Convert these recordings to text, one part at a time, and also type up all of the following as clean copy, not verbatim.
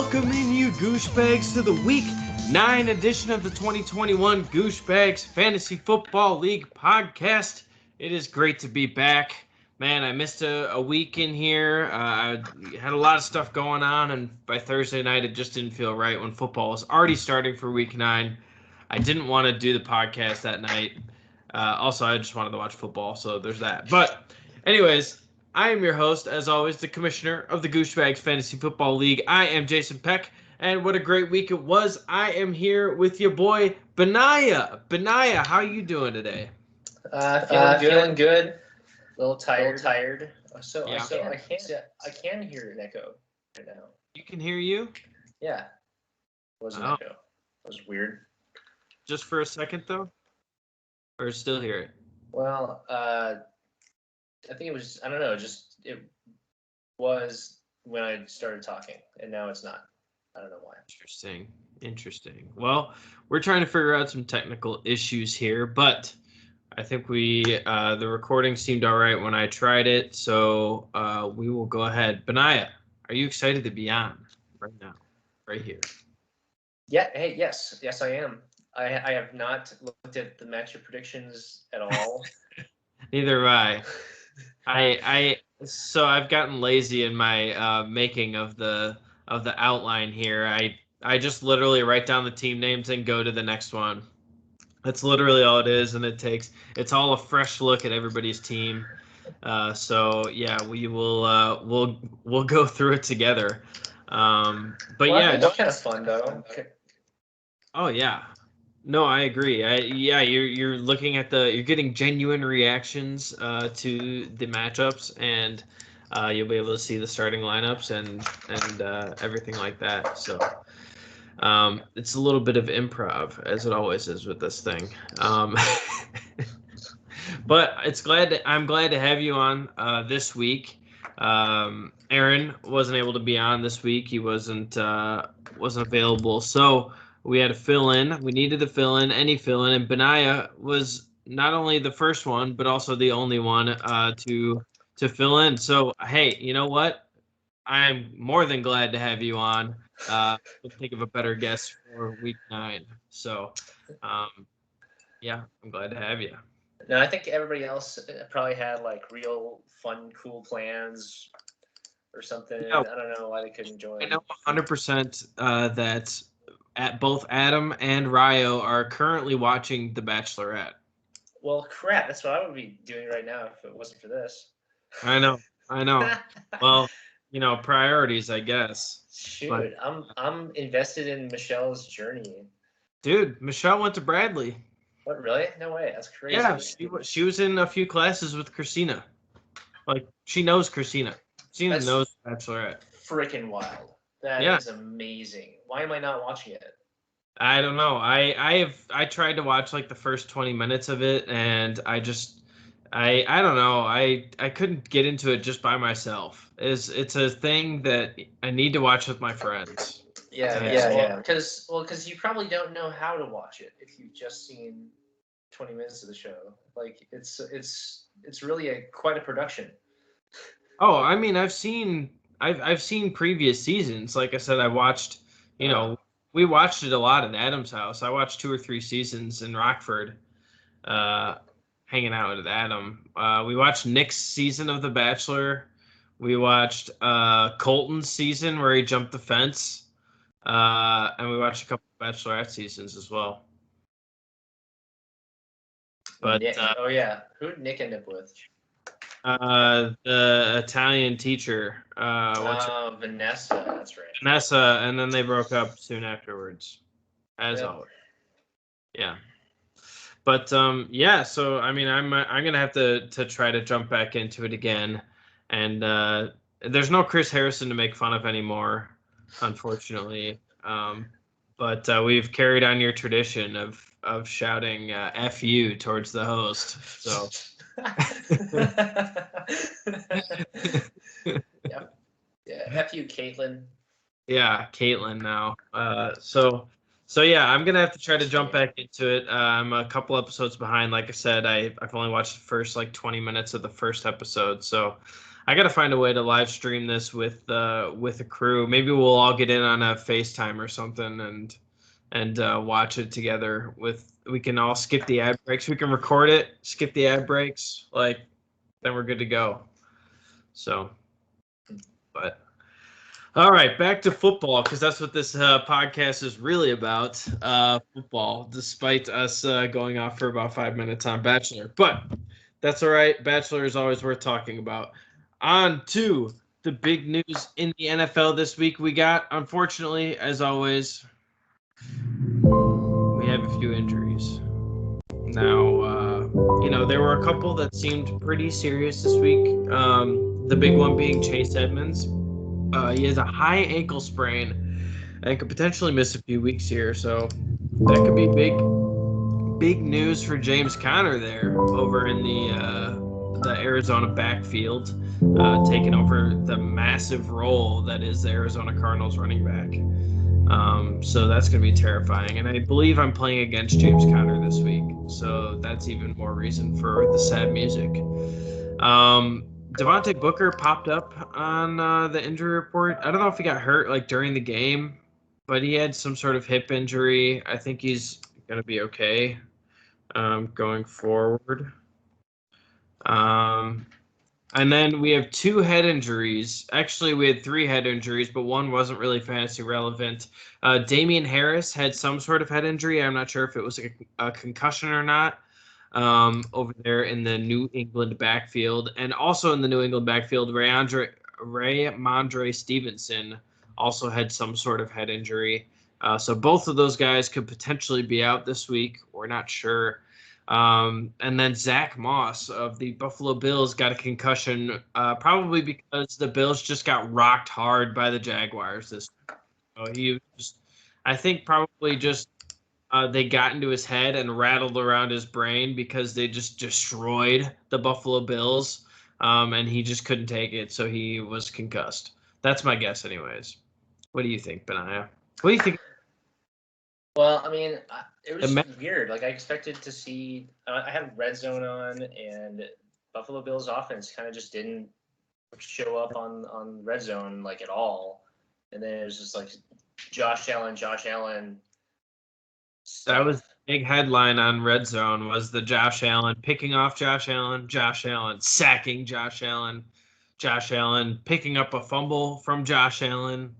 welcoming you Gooshbagz to the Week 9 edition of the 2021 Gooshbagz Fantasy Football League podcast. It is great to be back. Man, I missed a week in here. I had a lot of stuff going on, and by Thursday night, it just didn't feel right when football was already starting for Week 9. I didn't want to do the podcast that night. Also, I just wanted to watch football, so there's that. But anyways, I am your host, as always, the commissioner of the Gooshbagz Fantasy Football League. I am Jason Peck, and what a great week it was. I am here with your boy, Benaiah. Benaiah, how are you doing today? Feeling good. A little tired. So Yeah. I can hear an echo right now. You can hear you? Yeah. It was an Oh. echo. It was weird. Just for a second, though? Or still hear it? Well, I think it was, I don't know, it was when I started talking, and now it's not. I don't know why. Interesting. Well, we're trying to figure out some technical issues here, but I think the recording seemed all right when I tried it, so we will go ahead. Benaiah, are you excited to be on right now, right here? Yeah, hey, yes, I am. I have not looked at the matchup predictions at all. Neither have I. So I've gotten lazy in my making of the outline here. I just literally write down the team names and go to the next one. That's literally all it is, and it's all a fresh look at everybody's team. So yeah, we will we'll go through it together. But yeah, it's kind of fun though. Oh yeah. No, I agree. You're looking at you're getting genuine reactions to the matchups, and you'll be able to see the starting lineups and everything like that. So it's a little bit of improv, as it always is with this thing. But I'm glad to have you on this week. Aaron wasn't able to be on this week. He wasn't available, so we had to fill in. We needed to fill in, and Benaiah was not only the first one, but also the only one to fill in. So, hey, you know what? I'm more than glad to have you on. We'll think of a better guest for Week 9. So, yeah, I'm glad to have you. No, I think everybody else probably had like real fun, cool plans or something. Yeah. I don't know why they couldn't join. I know 100% that both Adam and Ryo are currently watching The Bachelorette. Well, crap, that's what I would be doing right now if it wasn't for this. I know. Well, priorities, I guess. Shoot, But, I'm invested in Michelle's journey. dude, Michelle went to Bradley. What, really? No way. That's crazy. Yeah, she was in a few classes with Christina. Like, she knows Christina. Christina knows The Bachelorette. Freaking wild. That is amazing. Why am I not watching it? I don't know. I tried to watch like the first 20 minutes of it, and I don't know. I couldn't get into it just by myself. It's a thing that I need to watch with my friends. Yeah. Because you probably don't know how to watch it if you've just seen 20 minutes of the show. Like it's really quite a production. Oh, I mean, I've seen previous seasons. Like I said, I watched. We watched it a lot at Adam's house. I watched 2 or 3 seasons in Rockford, hanging out with Adam. We watched Nick's season of The Bachelor. We watched Colton's season where he jumped the fence. And we watched a couple of Bachelorette seasons as well. But Nick, who did Nick end up with? The Italian teacher. Vanessa. That's right. Vanessa, and then they broke up soon afterwards, as always. Yeah. But so I mean, I'm gonna have to try to jump back into it again, and there's no Chris Harrison to make fun of anymore, unfortunately. But we've carried on your tradition of shouting "F you" towards the host. So. Yeah. F you, Caitlin. Yeah, Caitlin now. So yeah, I'm gonna have to try to jump back into it. I'm a couple episodes behind. Like I said, I've only watched the first like 20 minutes of the first episode, so I got to find a way to live stream this with a crew. Maybe we'll all get in on a FaceTime or something and watch it together. We can all skip the ad breaks. We can record it, skip the ad breaks, then we're good to go. So, but all right, back to football because that's what this podcast is really about. Football, despite us going off for about 5 minutes on Bachelor, but that's all right. Bachelor is always worth talking about. On to the big news in the NFL this week. We got, unfortunately, as always, we have a few injuries. Now, there were a couple that seemed pretty serious this week. The big one being Chase Edmonds. He has a high ankle sprain and could potentially miss a few weeks here. So that could be big news for James Conner there over in the Arizona backfield, taking over the massive role that is the Arizona Cardinals running back. So that's going to be terrifying. And I believe I'm playing against James Conner this week. So that's even more reason for the sad music. Devontae Booker popped up on the injury report. I don't know if he got hurt during the game, but he had some sort of hip injury. I think he's going to be okay going forward. And then we have 2 head injuries. Actually, we had 3 head injuries, but one wasn't really fantasy relevant. Damian Harris had some sort of head injury. I'm not sure if it was a concussion or not. Over there in the New England backfield. And also in the New England backfield, Ramondre Stevenson also had some sort of head injury. So both of those guys could potentially be out this week. We're not sure. And then Zach Moss of the Buffalo Bills got a concussion, probably because the Bills just got rocked hard by the Jaguars this week. So he was, I think, probably just they got into his head and rattled around his brain because they just destroyed the Buffalo Bills, and he just couldn't take it, so he was concussed. That's my guess, anyways. What do you think, Benaiah? What do you think? Well, I mean, it was weird. I expected to see. I had Red Zone on, and Buffalo Bills offense kind of just didn't show up on Red Zone at all. And then it was just Josh Allen. That was the big headline on Red Zone was the Josh Allen picking off Josh Allen sacking Josh Allen picking up a fumble from Josh Allen.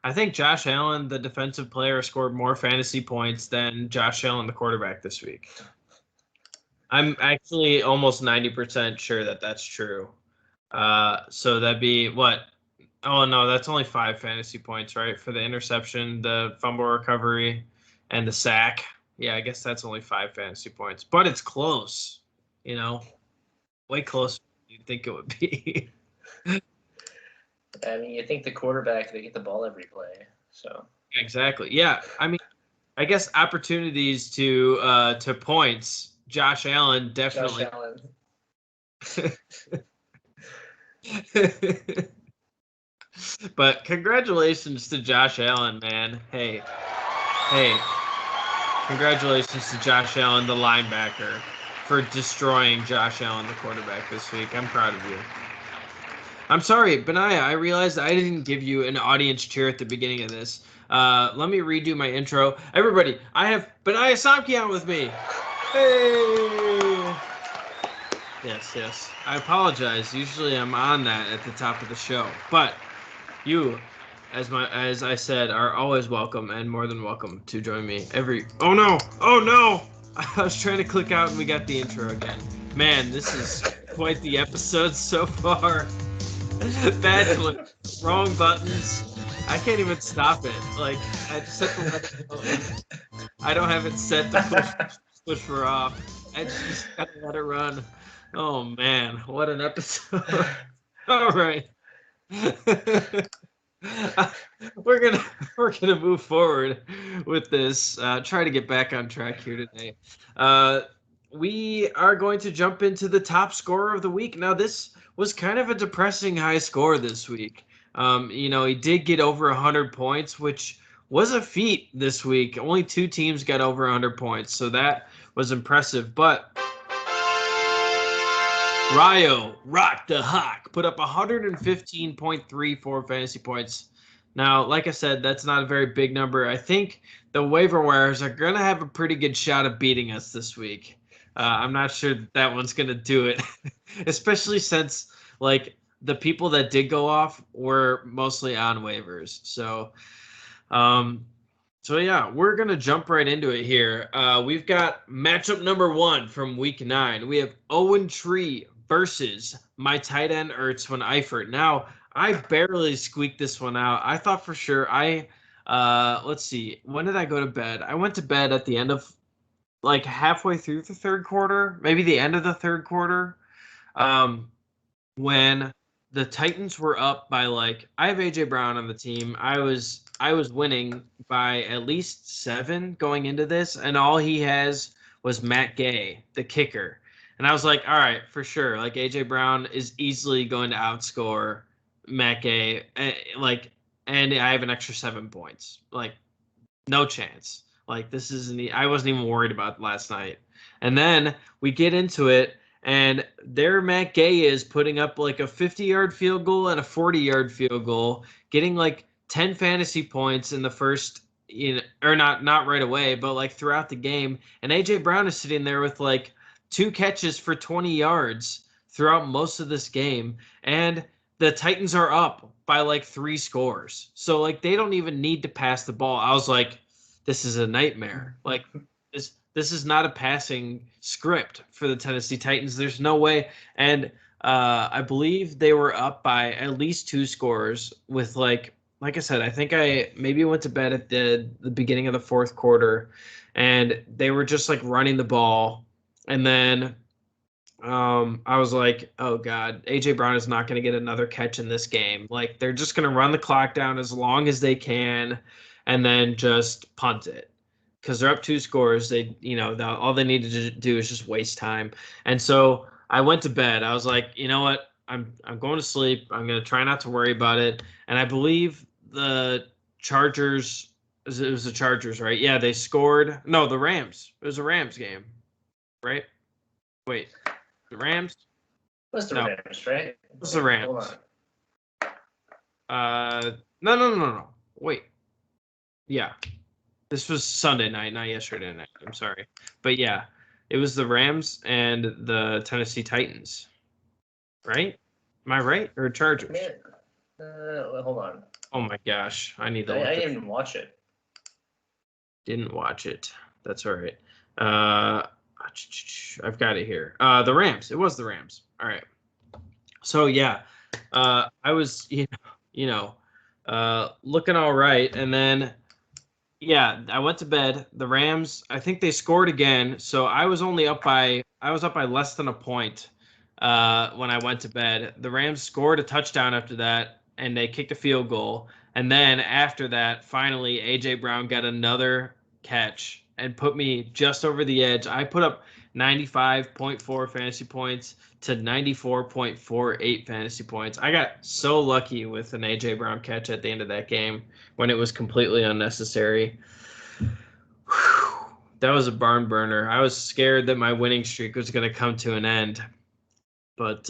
I think Josh Allen, the defensive player, scored more fantasy points than Josh Allen, the quarterback, this week. I'm actually almost 90% sure that that's true. So that'd be what? Oh, no, that's only 5 fantasy points, right? For the interception, the fumble recovery, and the sack. Yeah, I guess that's only 5 fantasy points. But it's close, way closer than you'd think it would be. I mean, you think the quarterback, they get the ball every play. So Exactly. Yeah. I mean, I guess opportunities to points. Josh Allen definitely. Josh Allen. But congratulations to Josh Allen, man. Hey. Congratulations to Josh Allen, the linebacker, for destroying Josh Allen, the quarterback, this week. I'm proud of you. I'm sorry, Benaiah, I realized I didn't give you an audience cheer at the beginning of this. Let me redo my intro. Everybody, I have Benaiah Samke on with me. Hey! Yes. I apologize. Usually I'm on that at the top of the show. But you, as I said, are always welcome and more than welcome to join me Oh no! I was trying to click out and we got the intro again. Man, this is quite the episode so far. Bachelor, wrong buttons. I can't even stop it. I just set the I don't have it set to push for off. I just gotta let it run. Oh man, what an episode! All right. We're gonna move forward with this. Try to get back on track here today. We are going to jump into the top scorer of the week. Now, this was kind of a depressing high score this week. He did get over 100 points, which was a feat this week. Only 2 teams got over 100 points, so that was impressive. But Ryo Rock the Hawk put up 115.34 fantasy points. Now, like I said, that's not a very big number. I think the waiver wires are going to have a pretty good shot of beating us this week. I'm not sure that one's going to do it, especially since like the people that did go off were mostly on waivers. So yeah, we're gonna jump right into it here. We've got matchup number 1 from week 9. We have Owen Tree versus my tight end Ertz when Eifert. Now, I barely squeaked this one out. I thought for sure let's see, when did I go to bed? I went to bed at the end of like halfway through the third quarter, maybe the end of the third quarter. When the Titans were up by like, I have AJ Brown on the team. I was winning by at least 7 going into this, and all he has was Matt Gay, the kicker. And I was like, all right, for sure. Like AJ Brown is easily going to outscore Matt Gay. And I have an extra 7 points. Like, no chance. Like this isn't. I wasn't even worried about last night. And then we get into it, and there Matt Gay is putting up like a 50-yard field goal and a 40-yard field goal, getting like 10 fantasy points in the first, or not right away, but like throughout the game. And AJ Brown is sitting there with like 2 catches for 20 yards throughout most of this game. And the Titans are up by like 3 scores. So like they don't even need to pass the ball. I was like, this is a nightmare. Like this is not a passing script for the Tennessee Titans. There's no way. And I believe they were up by at least 2 scores with like I said, I think I maybe went to bed at the beginning of the fourth quarter, and they were just like running the ball. And then I was like, oh God, AJ Brown is not going to get another catch in this game. Like they're just going to run the clock down as long as they can and then just punt it. Because they're up 2 scores, all they need to do is just waste time. And so I went to bed. I was like, you know what? I'm going to sleep. I'm going to try not to worry about it. And I believe the Chargers. It was the Chargers, right? Yeah, they scored. No, the Rams. It was a Rams game, right? Wait, the Rams. What's the Rams, right? It was the Rams. Hold on. No. Wait. Yeah. This was Sunday night, not yesterday night. I'm sorry. But yeah, it was the Rams and the Tennessee Titans. Right? Am I right? Or Chargers? Hold on. Oh my gosh. I need to look. I didn't watch it. Didn't watch it. That's all right. I've got it here. The Rams. It was the Rams. All right. So yeah, I was, looking all right. And then, yeah, I went to bed. The Rams, I think they scored again. So I was up by less than a point when I went to bed. The Rams scored a touchdown after that, and they kicked a field goal. And then after that, finally, AJ Brown got another catch and put me just over the edge. I put up 95.4 fantasy points to 94.48 fantasy points. I got so lucky with an AJ Brown catch at the end of that game when it was completely unnecessary. Whew, that was a barn burner. I was scared that my winning streak was going to come to an end. But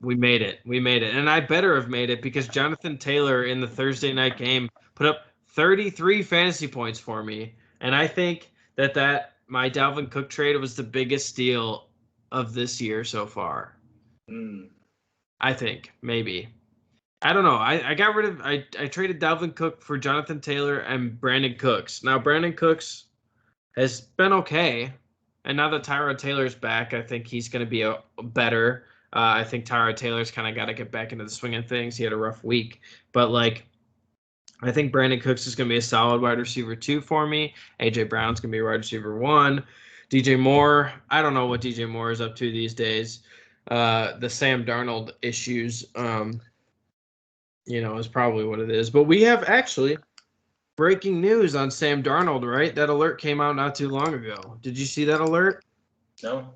we made it. And I better have made it because Jonathan Taylor in the Thursday night game put up 33 fantasy points for me. And I think that my Dalvin Cook trade was the biggest steal of this year so far. I think, maybe. I don't know. I traded Dalvin Cook for Jonathan Taylor and Brandon Cooks. Now, Brandon Cooks has been okay. And now that Tyrod Taylor's back, I think he's going to be better. I think Tyrod Taylor's kind of got to get back into the swing of things. He had a rough week. But, I think Brandon Cooks is going to be a solid wide receiver 2 for me. A.J. Brown's going to be a wide receiver 1. DJ Moore, I don't know what DJ Moore is up to these days. The Sam Darnold issues, is probably what it is. But we have actually breaking news on Sam Darnold, right? That alert came out not too long ago. Did you see that alert? No.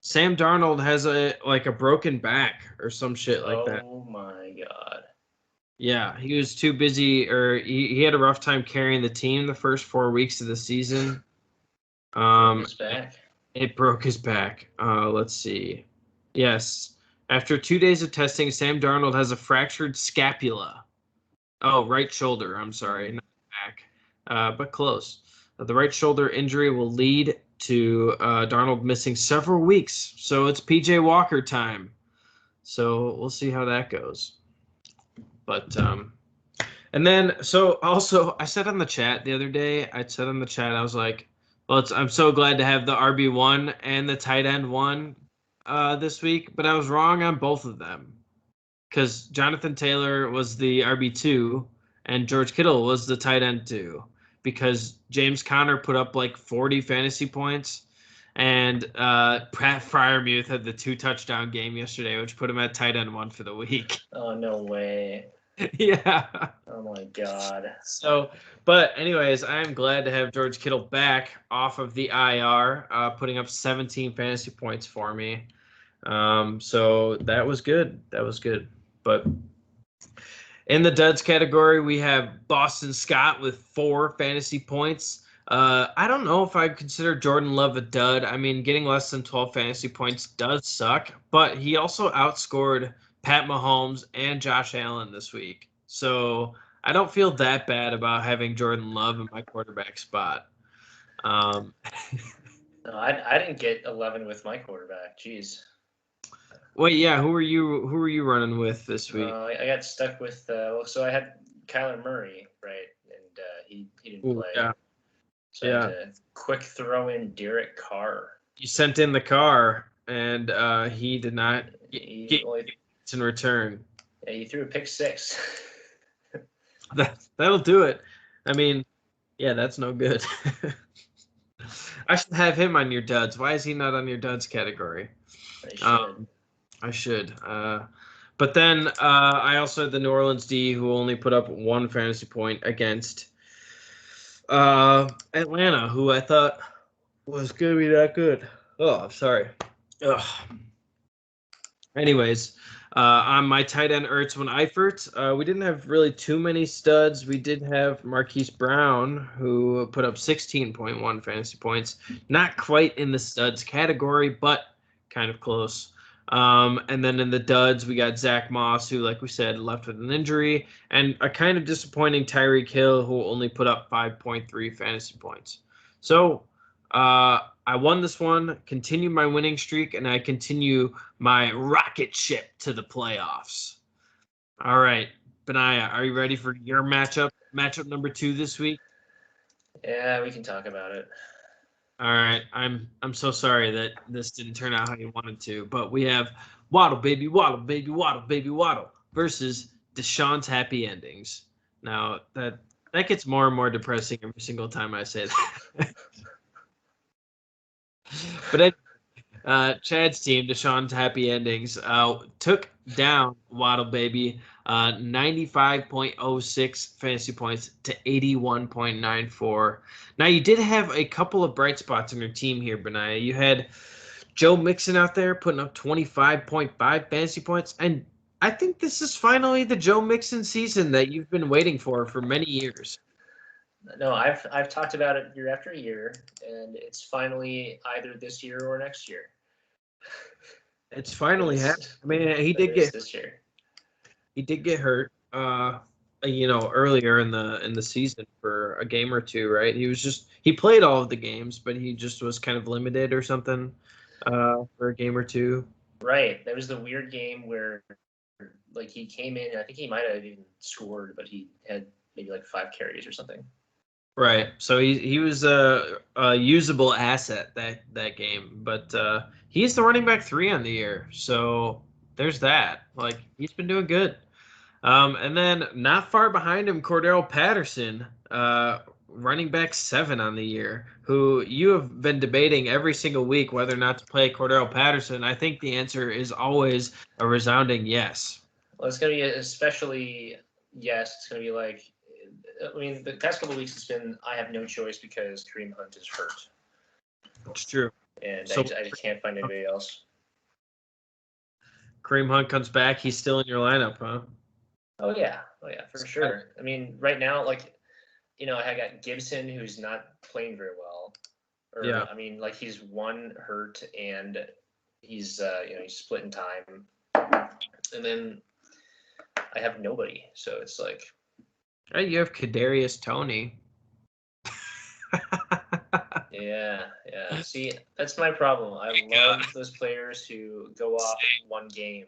Sam Darnold has a broken back or some shit like that. Oh my God. Yeah, he was too busy, or he had a rough time carrying the team the first 4 weeks of the season. His back. It broke his back. Let's see. Yes. After 2 days of testing, Sam Darnold has a fractured scapula. Oh, right shoulder. I'm sorry, not back, but close. The right shoulder injury will lead to Darnold missing several weeks. So it's PJ Walker time. So we'll see how that goes. But and then so also I said on the chat the other day, I was like, well, I'm so glad to have the RB1 and the tight end one this week, but I was wrong on both of them because Jonathan Taylor was the RB2 and George Kittle was the tight end 2 because James Conner put up like 40 fantasy points. And Pat Fryermuth had the 2-touchdown game yesterday, which put him at tight end 1 for the week. Oh, no way. Yeah. Oh, my God. So, but anyways, I'm glad to have George Kittle back off of the IR, putting up 17 fantasy points for me. So that was good. That was good. But in the duds category, we have Boston Scott with 4 fantasy points. I don't know if I'd consider Jordan Love a dud. I mean, getting less than 12 fantasy points does suck, but he also outscored Pat Mahomes and Josh Allen this week. So I don't feel that bad about having Jordan Love in my quarterback spot. No, I didn't get 11 with my quarterback. Jeez. Wait, yeah, who are you running with this week? I got stuck with so I had Kyler Murray, right, and he didn't play. Yeah. So I had to quick throw in Derek Carr. You sent in the car, and he did not get in return. Yeah, he threw a pick 6. That'll do it. I mean, yeah, that's no good. I should have him on your duds. Why is he not on your duds category? I should. But then I also had the New Orleans D, who only put up 1 fantasy point against Atlanta, who I thought was going to be that good. Oh, I'm sorry. Ugh. Anyways, on my tight end Ertzwin Eifert, we didn't have really too many studs. We did have Marquise Brown, who put up 16.1 fantasy points. Not quite in the studs category, but kind of close. And then in the duds, we got Zach Moss, who, like we said, left with an injury, and a kind of disappointing Tyreek Hill, who only put up 5.3 fantasy points. So I won this one, continue my winning streak, and I continue my rocket ship to the playoffs. All right, Benaiah, are you ready for your matchup number 2 this week? Yeah, we can talk about it. All right, I'm so sorry that this didn't turn out how you wanted to, but we have Waddle, baby, Waddle, baby, Waddle, baby, Waddle versus Deshaun's happy endings. Now, that gets more and more depressing every single time I say that. But Chad's team, Deshaun's happy endings, took down Waddle Baby 95.06 fantasy points to 81.94. Now, you did have a couple of bright spots in your team here, Benaiah. You had Joe Mixon out there putting up 25.5 fantasy points, and I think this is finally the Joe Mixon season that you've been waiting for many years. No, I've talked about it year after year, and it's finally either this year or next year. It's finally happened. I mean, he did get this year. He did get hurt, earlier in the season for a game or two, right? He played all of the games, but he just was kind of limited or something for a game or two. Right. That was the weird game where, like, he came in. I think he might have even scored, but he had maybe like 5 carries or something. Right. So he was a usable asset that game, but he's the running back 3 on the year. So there's that. Like, he's been doing good. And then not far behind him, Cordero Patterson, running back 7 on the year, who you have been debating every single week whether or not to play Cordero Patterson. I think the answer is always a resounding yes. Well, it's going to be especially yes. It's going to be like, I mean, the past couple of weeks it's been I have no choice because Kareem Hunt is hurt. It's true. And so, I just can't find anybody else. Kareem Hunt comes back. He's still in your lineup, huh? Oh, yeah, for sure. I mean, right now, like, I got Gibson, who's not playing very well. I mean, like, he's 1 hurt, and he's splitting time, and then I have nobody, so it's like. You have Kadarius Toney. Yeah. See, that's my problem. I love those players who go off one game.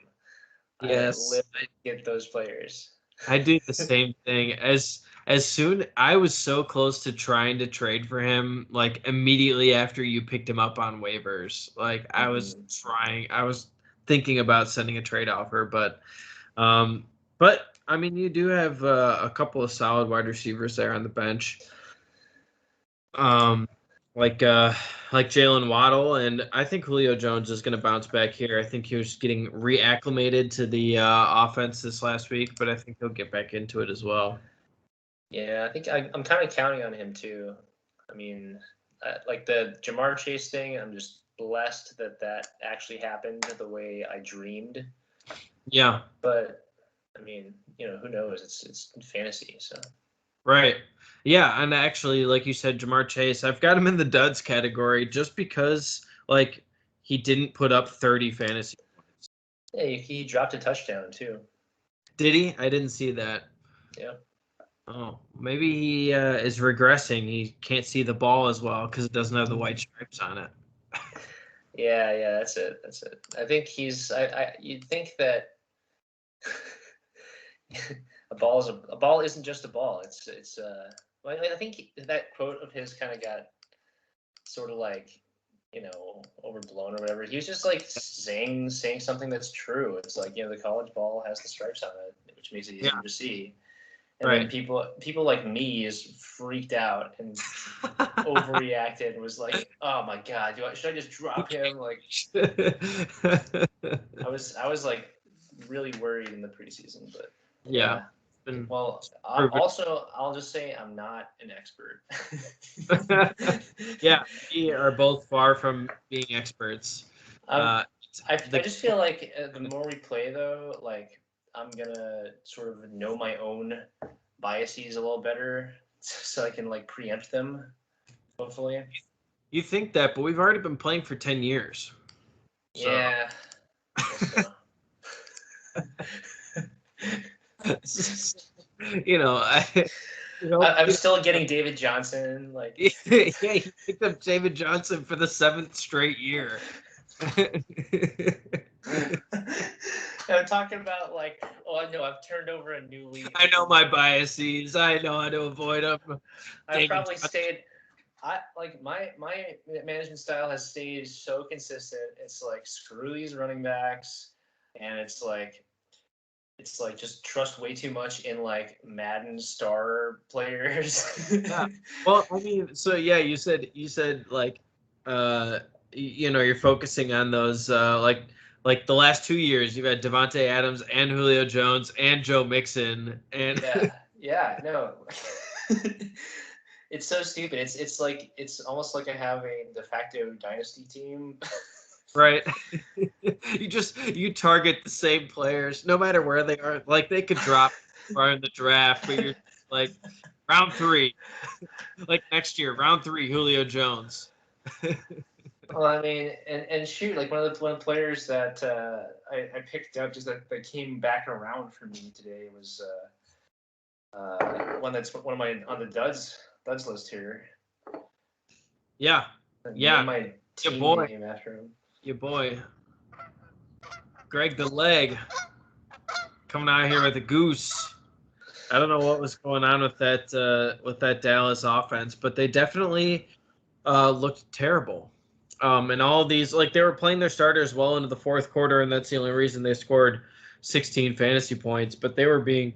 Yes, I live to get those players. I do the same thing. As soon I was so close to trying to trade for him, like immediately after you picked him up on waivers. Like I was thinking about sending a trade offer, but I mean, you do have a couple of solid wide receivers there on the bench. Like Jalen Waddle, and I think Julio Jones is going to bounce back here. I think he was getting reacclimated to the offense this last week, but I think he'll get back into it as well. Yeah, I think I'm kind of counting on him too. I mean, like the Jamar Chase thing, I'm just blessed that actually happened the way I dreamed. Yeah. But I mean, who knows? It's fantasy, so. Right. Yeah, and actually, like you said, Jamar Chase, I've got him in the duds category just because, like, he didn't put up 30 fantasy points. Yeah, he dropped a touchdown too. Did he? I didn't see that. Yeah. Oh, maybe he is regressing. He can't see the ball as well because it doesn't have the white stripes on it. Yeah, that's it. I think you'd think that a ball isn't just a ball. Well, I think that quote of his kind of got sort of like, overblown or whatever. He was just like saying something that's true. It's like, the college ball has the stripes on it, which makes it easier to see. And then people like me is freaked out and overreacted and was like, "Oh my god, should I just drop him?" Like, I was like really worried in the preseason, but yeah. Well, I'll just say I'm not an expert. Yeah, we are both far from being experts. I just feel like the more we play, though, like I'm gonna sort of know my own biases a little better, so I can like preempt them. Hopefully. You think that, but we've already been playing for 10 years. So. Yeah. I'm still getting David Johnson. Like, yeah, you picked up David Johnson for the 7th straight year. I'm talking about like, oh no, I've turned over a new leaf. I know my biases. I know how to avoid them. I probably stayed. My management style has stayed so consistent. It's like screw these running backs, and it's like just trust way too much in like Madden star players. Yeah. Well, I mean, so yeah, you said like, you're focusing on those like the last 2 years you've had Devontae Adams and Julio Jones and Joe Mixon and no. It's so stupid. It's almost like I have a de facto dynasty team. Right. you target the same players no matter where they are. Like they could drop far in the draft, but you're like round 3. Like next year, round 3, Julio Jones. Well, I mean, and shoot, like one of the players that I picked up just that came back around for me today was one of my on the duds list here. Yeah. Yeah. My team name after him. Your boy, Greg the Leg, coming out here with a goose. I don't know what was going on with that Dallas offense, but they definitely looked terrible. And all these, like they were playing their starters well into the 4th quarter, and that's the only reason they scored 16 fantasy points. But they were being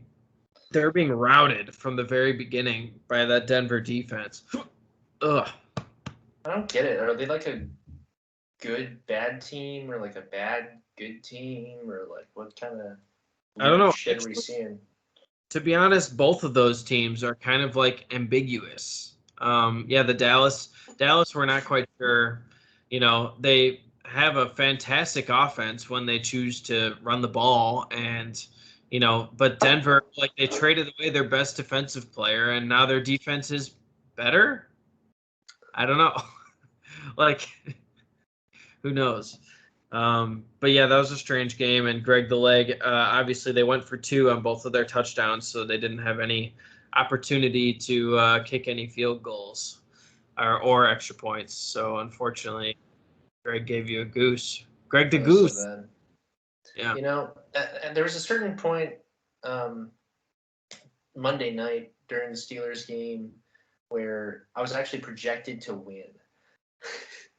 routed from the very beginning by that Denver defense. Ugh. I don't get it. Are they like a good bad team or like a bad good team or like what kind of I don't know shit are we seeing? To be honest, both of those teams are kind of like ambiguous. The Dallas we're not quite sure. They have a fantastic offense when they choose to run the ball, and but Denver, like they traded away their best defensive player, and now their defense is better. I don't know. Like, who knows? But yeah, that was a strange game. And Greg the Leg, obviously they went for 2 on both of their touchdowns, so they didn't have any opportunity to kick any field goals or extra points. So unfortunately, Greg gave you a goose. Greg the That was so Goose. bad. Yeah. You know, there was a certain point Monday night during the Steelers game where I was actually projected to win.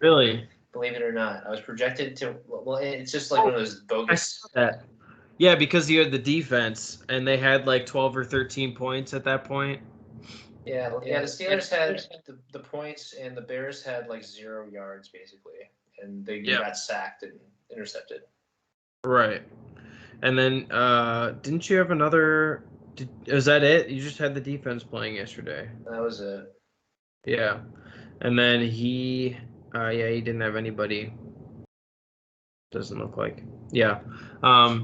Really? Believe it or not, I was projected to. Well, it's just like one of those I bogus. saw that. Yeah, because you had the defense, and they had like 12 or 13 points at that point. Yeah, the Steelers had the points, and the Bears had like 0 yards basically, and they Yeah. got sacked and intercepted. Right. And then didn't you have another? Was that it? You just had the defense playing yesterday. That was it. Yeah. And then he didn't have anybody. Doesn't look like. Yeah.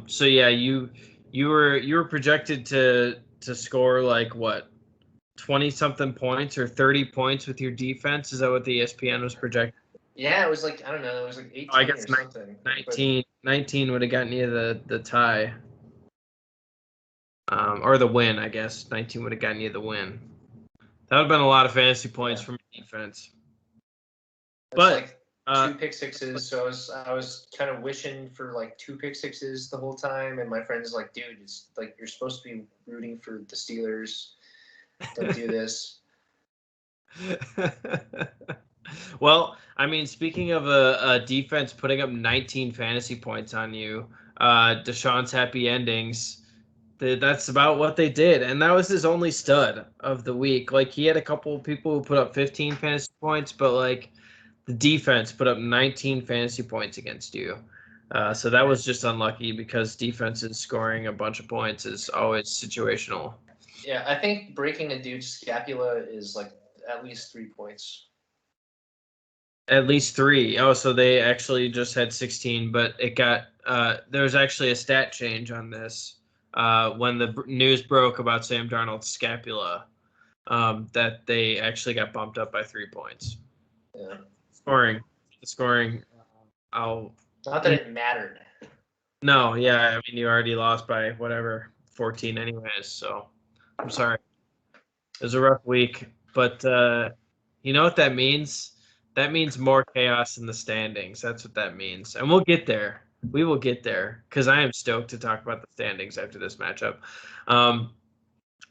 So yeah, you were projected to score like what, 20 something points or 30 points with your defense. Is that what the ESPN was projecting? Yeah, it was like, I don't know, it was like 18 I guess or something. 19 would have gotten you the tie. Or the win, I guess. 19 would have gotten you the win. That would have been a lot of fantasy points from defense. That's But like 2 pick sixes, so I was kind of wishing for like 2 pick sixes the whole time, and my friend's like, dude, it's like you're supposed to be rooting for the Steelers. Don't do this. Well, I mean, speaking of a defense putting up 19 fantasy points on you, Deshaun's happy endings. That's about what they did, and that was his only stud of the week. Like he had a couple of people who put up 15 fantasy points, but like the defense put up 19 fantasy points against you. So that was just unlucky because defenses scoring a bunch of points is always situational. Yeah, I think breaking a dude's scapula is like at least 3 points. At least 3. Oh, so they actually just had 16, but it got there was actually a stat change on this when the news broke about Sam Darnold's scapula, that they actually got bumped up by 3 points. Yeah. Scoring. I'll. Not that it mattered. No, yeah, I mean you already lost by whatever 14 anyways, so I'm sorry. It was a rough week, but you know what that means? That means more chaos in the standings. That's what that means. And we'll get there. We will get there because I am stoked to talk about the standings after this matchup.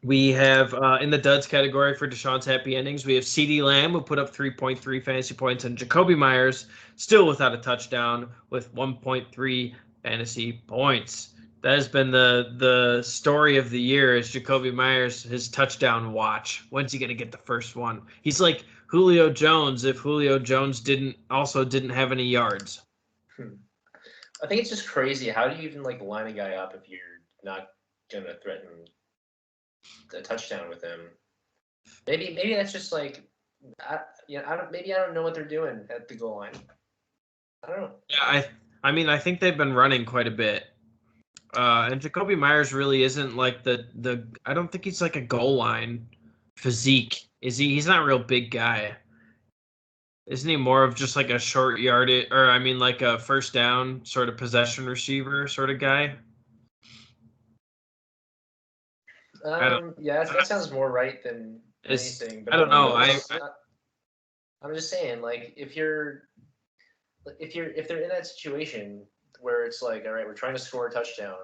We have in the duds category for Deshaun's happy endings, we have CeeDee Lamb, who put up 3.3 fantasy points, and Jacoby Myers, still without a touchdown, with 1.3 fantasy points. That has been the story of the year is Jacoby Myers, his touchdown watch. When's he going to get the first one? He's like Julio Jones if Julio Jones didn't have any yards. I think it's just crazy. How do you even like line a guy up if you're not going to threaten a touchdown with him? Maybe that's just like I don't know what they're doing at the goal line. I don't know. Yeah, I mean I think they've been running quite a bit. And Jacoby Myers really isn't like the I don't think he's like a goal line physique. Is he? He's not a real big guy. Isn't he more of just like a short yardage, or I mean like a first down sort of possession receiver sort of guy? Yeah, that sounds more right than anything. But I don't know. I'm just saying, like, if they're in that situation where it's like, all right, we're trying to score a touchdown,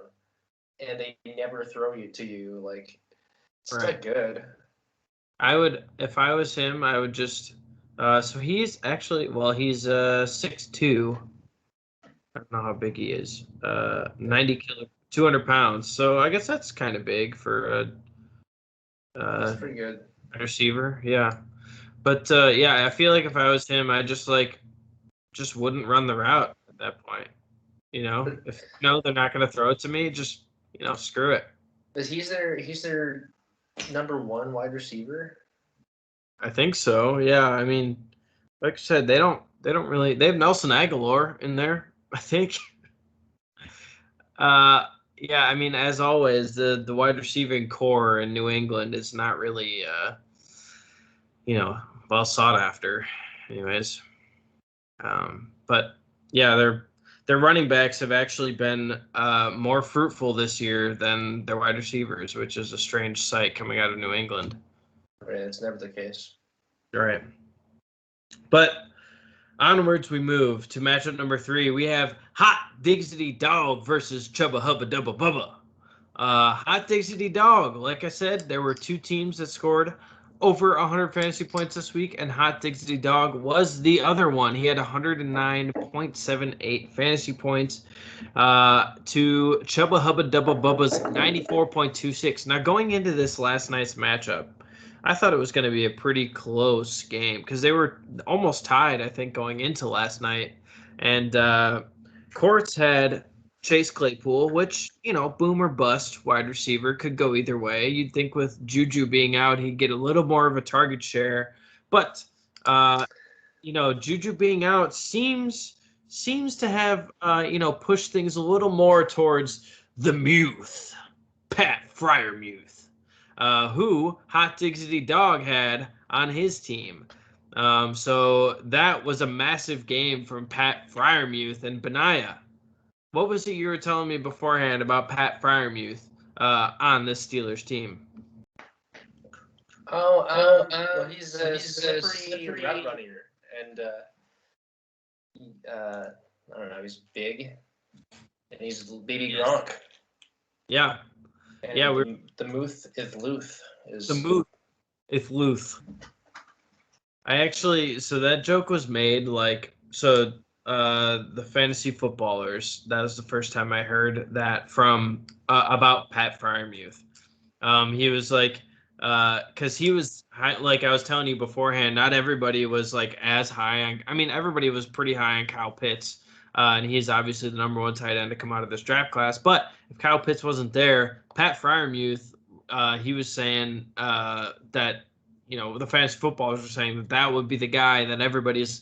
and they never throw you to you, like, it's not good. I would, if I was him, I would just. So he's actually, well, he's 6'2". I don't know how big he is. 90 kilo, 200 pounds. So I guess that's kind of big for a. That's pretty good. Receiver, yeah. But yeah, I feel like if I was him, I just wouldn't run the route at that point. You know, if they're not going to throw it to me, just screw it. He's their number 1 wide receiver. I think so. Yeah, I mean, like I said, they don't really. They have Nelson Aguilar in there, I think. Yeah, I mean, as always, the wide receiving core in New England is not really well sought after, anyways. But yeah, their running backs have actually been more fruitful this year than their wide receivers, which is a strange sight coming out of New England. Right, it's never the case. Right. But onwards we move to matchup number 3. We have Hot Diggity Dog versus Chubba Hubba Dubba Bubba. Hot Diggity Dog, like I said, there were 2 teams that scored over 100 fantasy points this week, and Hot Diggity Dog was the other one. He had 109.78 fantasy points to Chubba Hubba Dubba Bubba's 94.26. Now, going into this last night's matchup, I thought it was going to be a pretty close game because they were almost tied, I think, going into last night. And Courts had Chase Claypool, which, boom or bust wide receiver, could go either way. You'd think with Juju being out, he'd get a little more of a target share. But, Juju being out seems to have, pushed things a little more towards the Muth, Pat Fryermuth. Who Hot Diggity Dog had on his team. So that was a massive game from Pat Fryermuth and Benaiah. What was it you were telling me beforehand about Pat Fryermuth on this Steelers team? Well, he's a slippery route runner, and I don't know, he's big, and he's baby Gronk. Yeah. And yeah, the Muth is Luth. The Muth is Luth. So that joke was made the fantasy footballers, that was the first time I heard that from about Pat Fryermuth. He was like, because he was high, like I was telling you beforehand, not everybody was like as high on. I mean, everybody was pretty high on Kyle Pitts, and he's obviously the number 1 tight end to come out of this draft class. But if Kyle Pitts wasn't there, Pat Fryermuth, he was saying that the fantasy footballers were saying that would be the guy that everybody's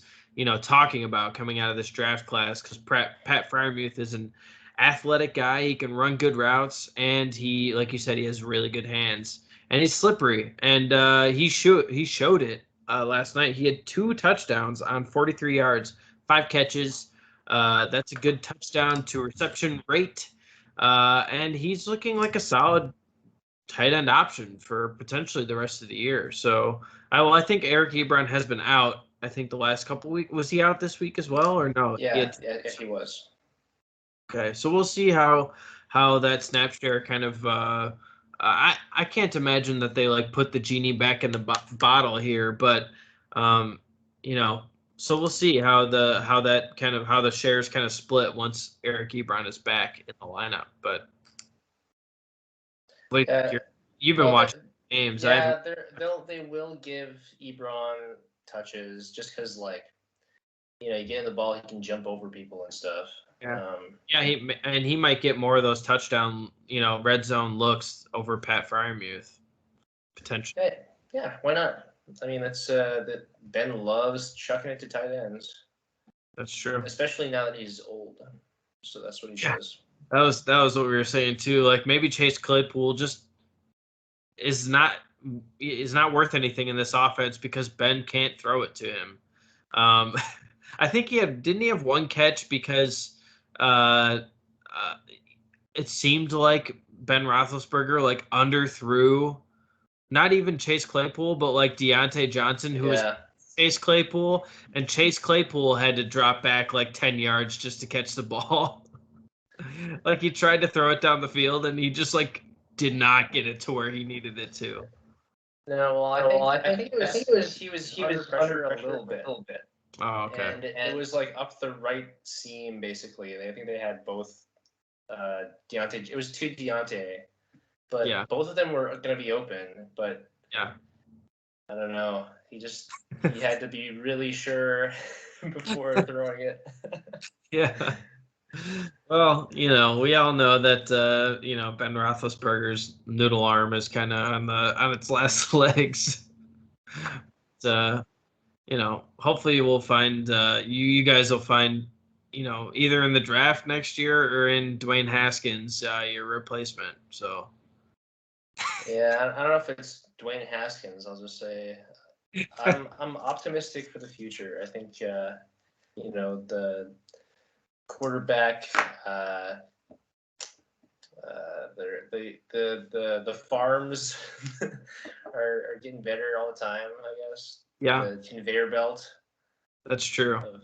talking about coming out of this draft class because Pat Fryermuth is an athletic guy. He can run good routes, and he, like you said, he has really good hands, and he's slippery. And he showed it last night. He had 2 touchdowns on 43 yards, 5 catches. That's a good touchdown to reception rate, and he's looking like a solid tight end option for potentially the rest of the year. So I think Eric Ebron has been out. I think the last couple weeks. Was he out this week as well, or no? Yeah, he was. Okay, so we'll see how that snap share kind of. I can't imagine that they put the genie back in the bottle here, but so we'll see how the shares kind of split once Eric Ebron is back in the lineup. But you've been watching games. Yeah, they will give Ebron touches just because, you get in the ball, he can jump over people and stuff. Yeah. He might get more of those touchdown, red zone looks over Pat Fryermuth, potentially. Yeah, why not? I mean, that's that Ben loves chucking it to tight ends. That's true. Especially now that he's old. So that's what he does. That was what we were saying too. Like maybe Chase Claypool just is not worth anything in this offense because Ben can't throw it to him. I think didn't he have 1 catch because it seemed like Ben Roethlisberger underthrew not even Chase Claypool but Deontay Johnson who was Chase Claypool, and Chase Claypool had to drop back 10 yards just to catch the ball. He tried to throw it down the field and he just did not get it to where he needed it to. No, well, I think he was under pressure a little bit. Oh, okay. And it was up the right seam basically. I think they had both Deontay. It was 2 Deontay, but both of them were going to be open. But yeah, I don't know. He had to be really sure before throwing it. Yeah. Well, we all know that Ben Roethlisberger's noodle arm is kind of on its last legs. Hopefully we'll find you guys will find either in the draft next year or in Dwayne Haskins your replacement. So yeah, I don't know if it's Dwayne Haskins. I'll just say I'm optimistic for the future. I think the quarterback. The farms are getting better all the time, I guess. Yeah, The conveyor belt. that's true. Of,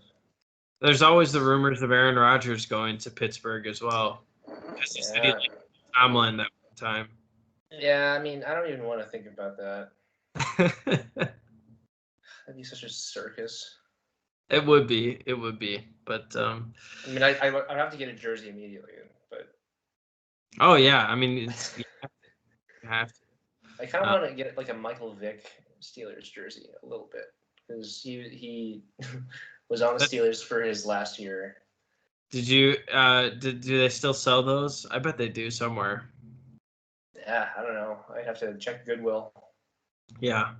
There's always the rumors of Aaron Rodgers going to Pittsburgh as well. Because he said he yeah. liked Tomlin that one time. Yeah, I mean, I don't even want to think about that. That'd be such a circus. It would be. But I mean, I'd have to get a jersey immediately, but oh yeah, I mean you have to. I kind of want to get like a Michael Vick Steelers jersey a little bit because he was on the Steelers for his last year. Did you do they still sell those? I bet they do somewhere. Yeah, I don't know. I'd have to check Goodwill. Yeah.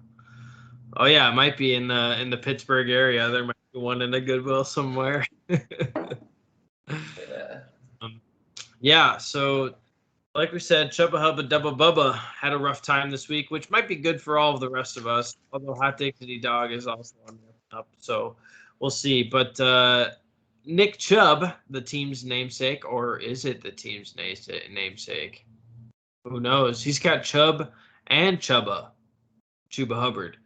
Oh yeah, it might be in the Pittsburgh area. There might be one in a Goodwill somewhere. Yeah. Yeah, so like we said, Chubba Hubba Dubba Bubba had a rough time this week, which might be good for all of the rest of us. Although Hot Diggity Dog is also on the up, so we'll see. But Nick Chubb, the team's namesake, or is it the team's namesake? Who knows? He's got Chubb and Chuba Hubbard.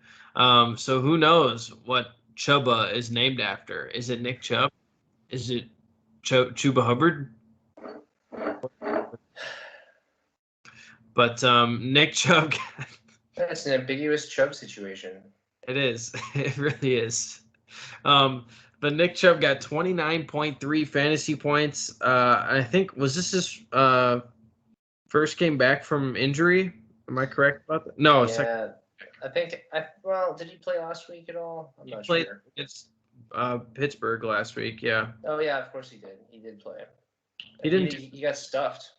So who knows what Chubba is named after? Is it Nick Chubb? Is it Chuba Hubbard? But Nick Chubb. That's an ambiguous Chubb situation. It is. It really is. But Nick Chubb got 29.3 fantasy points. I think, was this his first game back from injury? Am I correct about that? No. Yeah, I think. Did he play last week at all? I'm not played sure. against Pittsburgh last week. Yeah. Oh yeah, of course he did. He did play. He didn't. He got stuffed.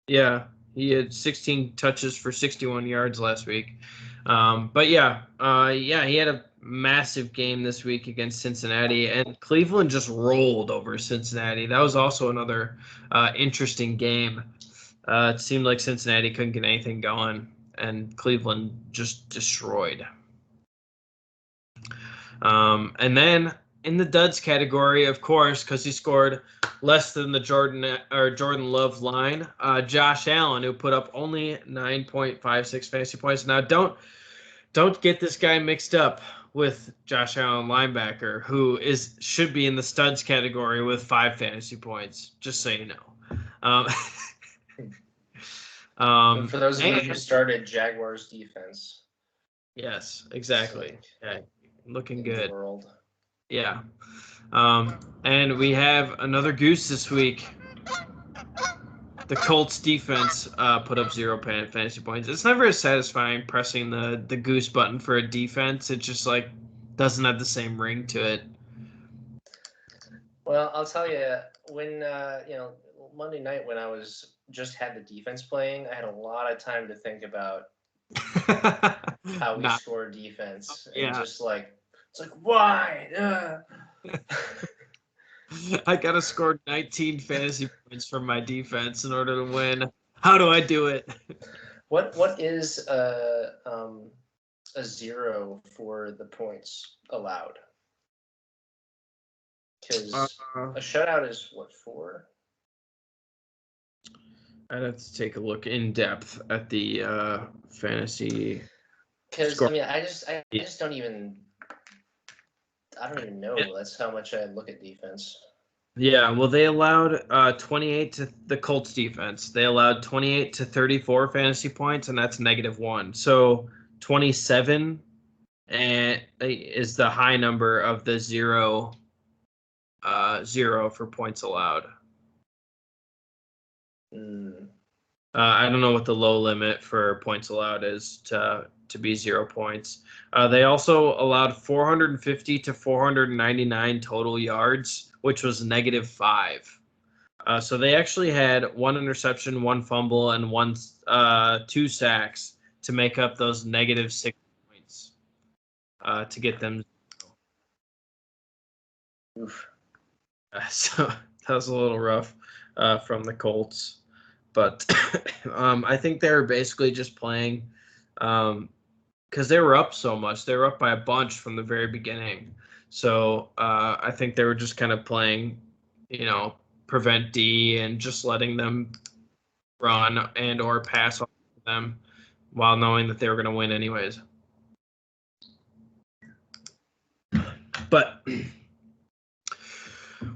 Yeah, he had 16 touches for 61 yards last week. But yeah, he had a massive game this week against Cincinnati, and Cleveland just rolled over Cincinnati. That was also another interesting game. It seemed like Cincinnati couldn't get anything going, and Cleveland just destroyed. And then in the duds category, of course, because he scored less than the Jordan Love line, Josh Allen, who put up only 9.56 fantasy points. Now, don't get this guy mixed up with Josh Allen, linebacker, who should be in the studs category with 5 fantasy points. Just so you know. For those of you who started Jaguars defense. Yes, exactly. Yeah, looking good. World. Yeah. And we have another goose this week. The Colts defense put up 0 fantasy points. It's never as satisfying pressing the goose button for a defense. It just like doesn't have the same ring to it. Well, I'll tell you, when Monday night when I just had the defense playing, I had a lot of time to think about how we score defense. And just like, it's like, why? I gotta score 19 fantasy points from my defense in order to win. How do I do it? What is a 0 for the points allowed? Because a shutout is what, 4? I'd have to take a look in depth at the fantasy. Because I mean, I just don't even know. That's how much I look at defense. Yeah, well, they allowed 28 to the Colts defense. They allowed 28 to 34 fantasy points, and that's -1. So 27 is the high number of the 0 for points allowed. I don't know what the low limit for points allowed is to be 0 points. They also allowed 450 to 499 total yards, which was -5. So they actually had 1 interception, 1 fumble, and 2 sacks to make up those -6 points to get them. Oof. So that was a little rough from the Colts. But I think they were basically just playing because they were up so much. They were up by a bunch from the very beginning. So I think they were just kind of playing prevent D and just letting them run and or pass off them while knowing that they were going to win anyways. But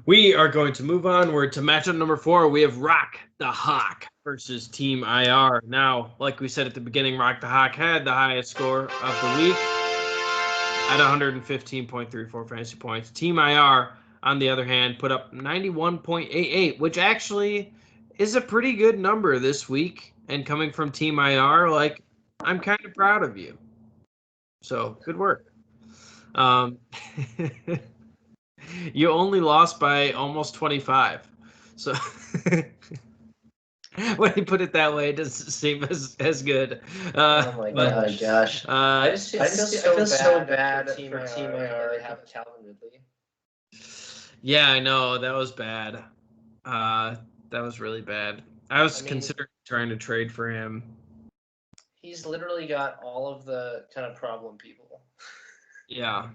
we are going to move on. We're to matchup number 4. We have Rock the Hawk versus Team IR. Now, like we said at the beginning, Rock the Hawk had the highest score of the week at 115.34 fantasy points. Team IR, on the other hand, put up 91.88, which actually is a pretty good number this week. And coming from Team IR, I'm kind of proud of you. So, good work. You only lost by almost 25. So when you put it that way, it doesn't seem as good. Oh my gosh. I feel so bad for Team IR. They have Calvin Ridley. Yeah, I know. That was bad. That was really bad. I was considering trying to trade for him. He's literally got all of the kind of problem people. Yeah.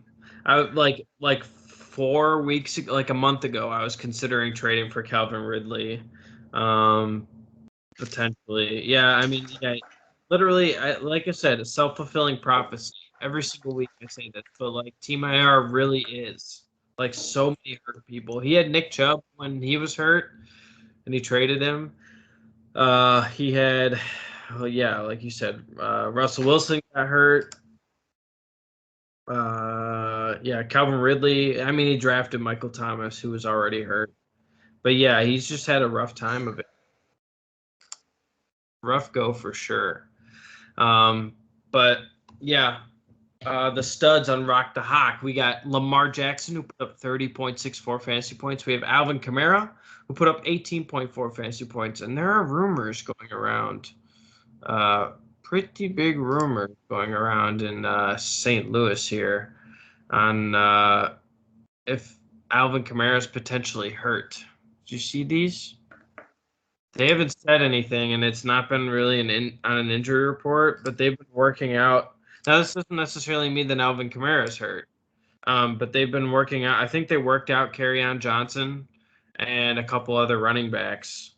I like 4 weeks, like a month ago, I was considering trading for Calvin Ridley. Potentially. Yeah, I mean, literally, like I said, a self-fulfilling prophecy. Every single week I say this, but Team IR really is. So many hurt people. He had Nick Chubb when he was hurt, and he traded him. He had, like you said, Russell Wilson got hurt. Calvin Ridley. I mean, he drafted Michael Thomas, who was already hurt. But yeah, he's just had a rough time of it. Rough go for sure. But yeah, the studs on Rock the Hawk. We got Lamar Jackson, who put up 30.64 fantasy points. We have Alvin Kamara, who put up 18.4 fantasy points. And there are rumors going around, pretty big rumors going around in St. Louis here on if Alvin Kamara is potentially hurt. Did you see these? They haven't said anything, and it's not been really on an injury report, but they've been working out. Now, this doesn't necessarily mean that Alvin Kamara is hurt, but they've been working out. I think they worked out Kerryon Johnson and a couple other running backs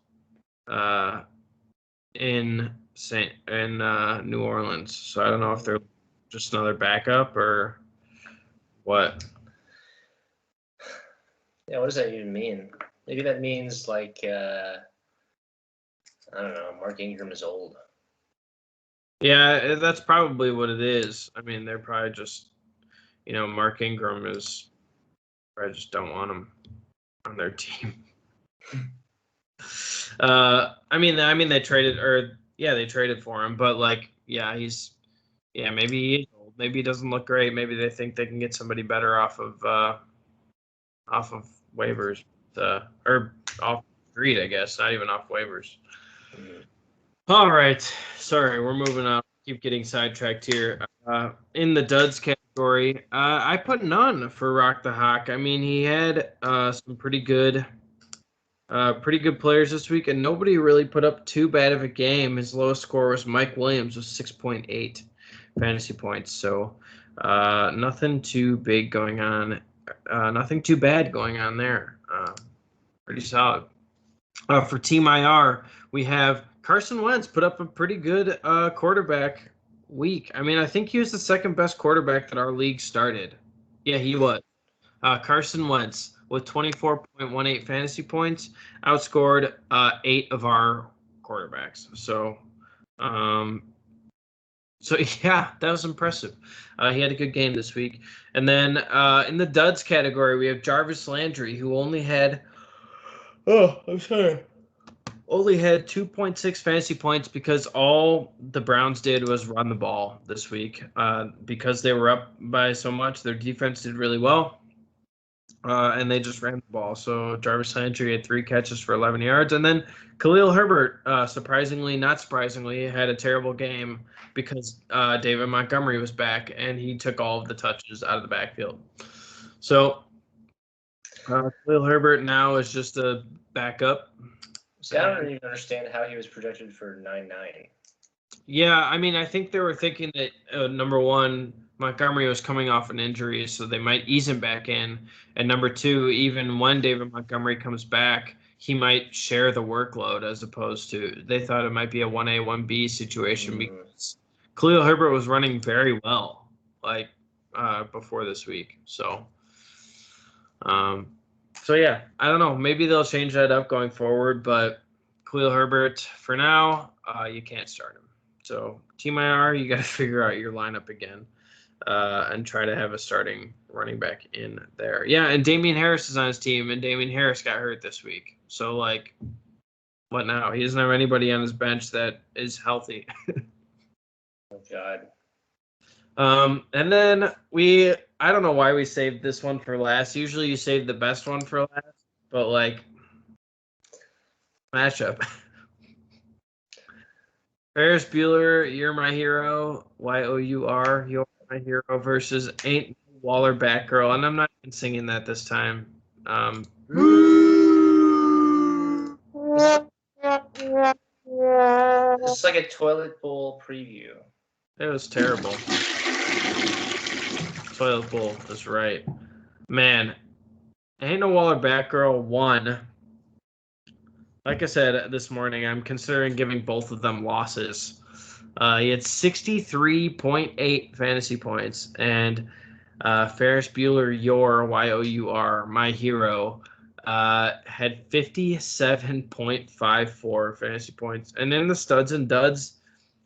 in New Orleans. So I don't know if they're just another backup or what. Yeah, what does that even mean? Maybe that means I don't know, Mark Ingram is old. Yeah, that's probably what it is. I mean, they're probably just, Mark Ingram is, I just don't want him on their team. I mean, they traded, they traded for him, but maybe he is old. Maybe he doesn't look great. Maybe they think they can get somebody better off of waivers, or off street, I guess, not even off waivers. All right. Sorry, we're moving on. Keep getting sidetracked here. In the duds category, I put none for Rock the Hawk. I mean, he had some pretty good players this week, and nobody really put up too bad of a game. His lowest score was Mike Williams with 6.8 fantasy points. So nothing too big going on. Nothing too bad going on there. Pretty solid. For Team IR, we have Carson Wentz put up a pretty good quarterback week. I mean, I think he was the second best quarterback that our league started. Yeah, he was. Carson Wentz with 24.18 fantasy points outscored 8 of our quarterbacks. So yeah, that was impressive. He had a good game this week. And then in the duds category, we have Jarvis Landry, who only had only had 2.6 fantasy points because all the Browns did was run the ball this week. Because they were up by so much, their defense did really well. And they just ran the ball. So Jarvis Landry had 3 catches for 11 yards. And then Khalil Herbert, surprisingly, not surprisingly, had a terrible game because David Montgomery was back and he took all of the touches out of the backfield. So Khalil Herbert now is just a backup. See, I don't even understand how he was projected for 9.9. Yeah, I mean, I think they were thinking that number one, Montgomery was coming off an injury, so they might ease him back in. And number two, even when David Montgomery comes back, he might share the workload as opposed to they thought it might be a 1A, 1B situation because Khalil Herbert was running very well before this week. So yeah, I don't know. Maybe they'll change that up going forward, but Khalil Herbert, for now, you can't start him. So Team IR, you got to figure out your lineup again. And try to have a starting running back in there. Yeah, and Damian Harris is on his team, and Damian Harris got hurt this week. So, what now? He doesn't have anybody on his bench that is healthy. Oh, God. And then I don't know why we saved this one for last. Usually you save the best one for last, but, matchup. Ferris Bueller, You're My Hero, YOUR, You're My Hero versus Ain't Waller Batgirl, and I'm not even singing that this time. It's like a toilet bowl preview. It was terrible. Toilet bowl is right. Man, Ain't No Waller Batgirl won. Like I said this morning, I'm considering giving both of them losses. He had 63.8 fantasy points, and Ferris Bueller, YOUR, My Hero, had 57.54 fantasy points. And in the studs and duds,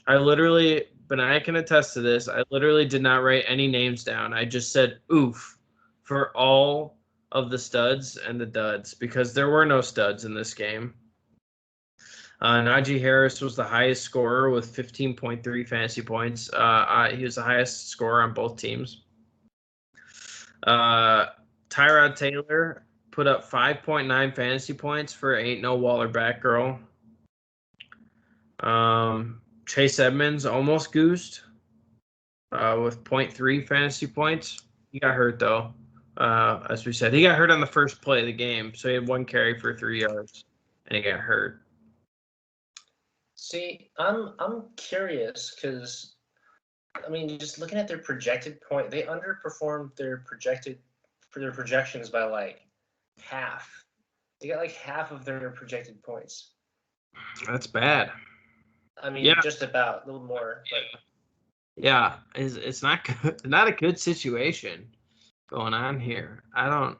Benaiah can attest to this, I literally did not write any names down. I just said oof for all of the studs and the duds because there were no studs in this game. Najee Harris was the highest scorer with 15.3 fantasy points. He was the highest scorer on both teams. Tyrod Taylor put up 5.9 fantasy points for Ain't No Waller Batgirl. Chase Edmonds almost goosed with 0.3 fantasy points. He got hurt, though, as we said. He got hurt on the first play of the game, so he had one carry for 3 yards, and he got hurt. See, I'm curious because, I mean, just looking at their projected point, they underperformed their projections by half. They got half of their projected points. That's bad. I mean, just about a little more, but yeah, it's not good. Not a good situation going on here. I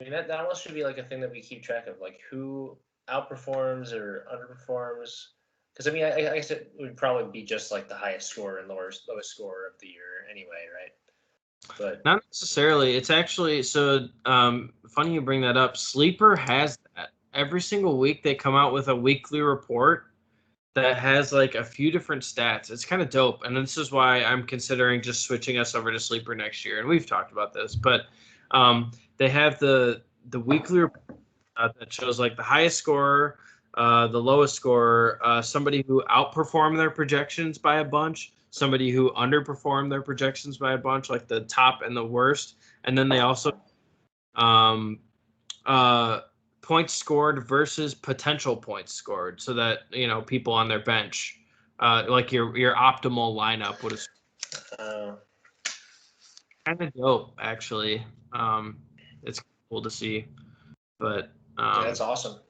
mean, that almost should be a thing that we keep track of, who outperforms or underperforms. Because I mean, I guess it would probably be just the highest score and lowest score of the year anyway, right? But not necessarily. It's actually funny you bring that up. Sleeper has that every single week. They come out with a weekly report that has a few different stats. It's kind of dope, and this is why I'm considering just switching us over to Sleeper next year. And we've talked about this, but they have the weekly report that shows the highest scorer, the lowest scorer, somebody who outperformed their projections by a bunch, somebody who underperformed their projections by a bunch, the top and the worst, and then they also points scored versus potential points scored, so that people on their bench, your optimal lineup would have. Kind of dope, actually. It's cool to see, but that's awesome.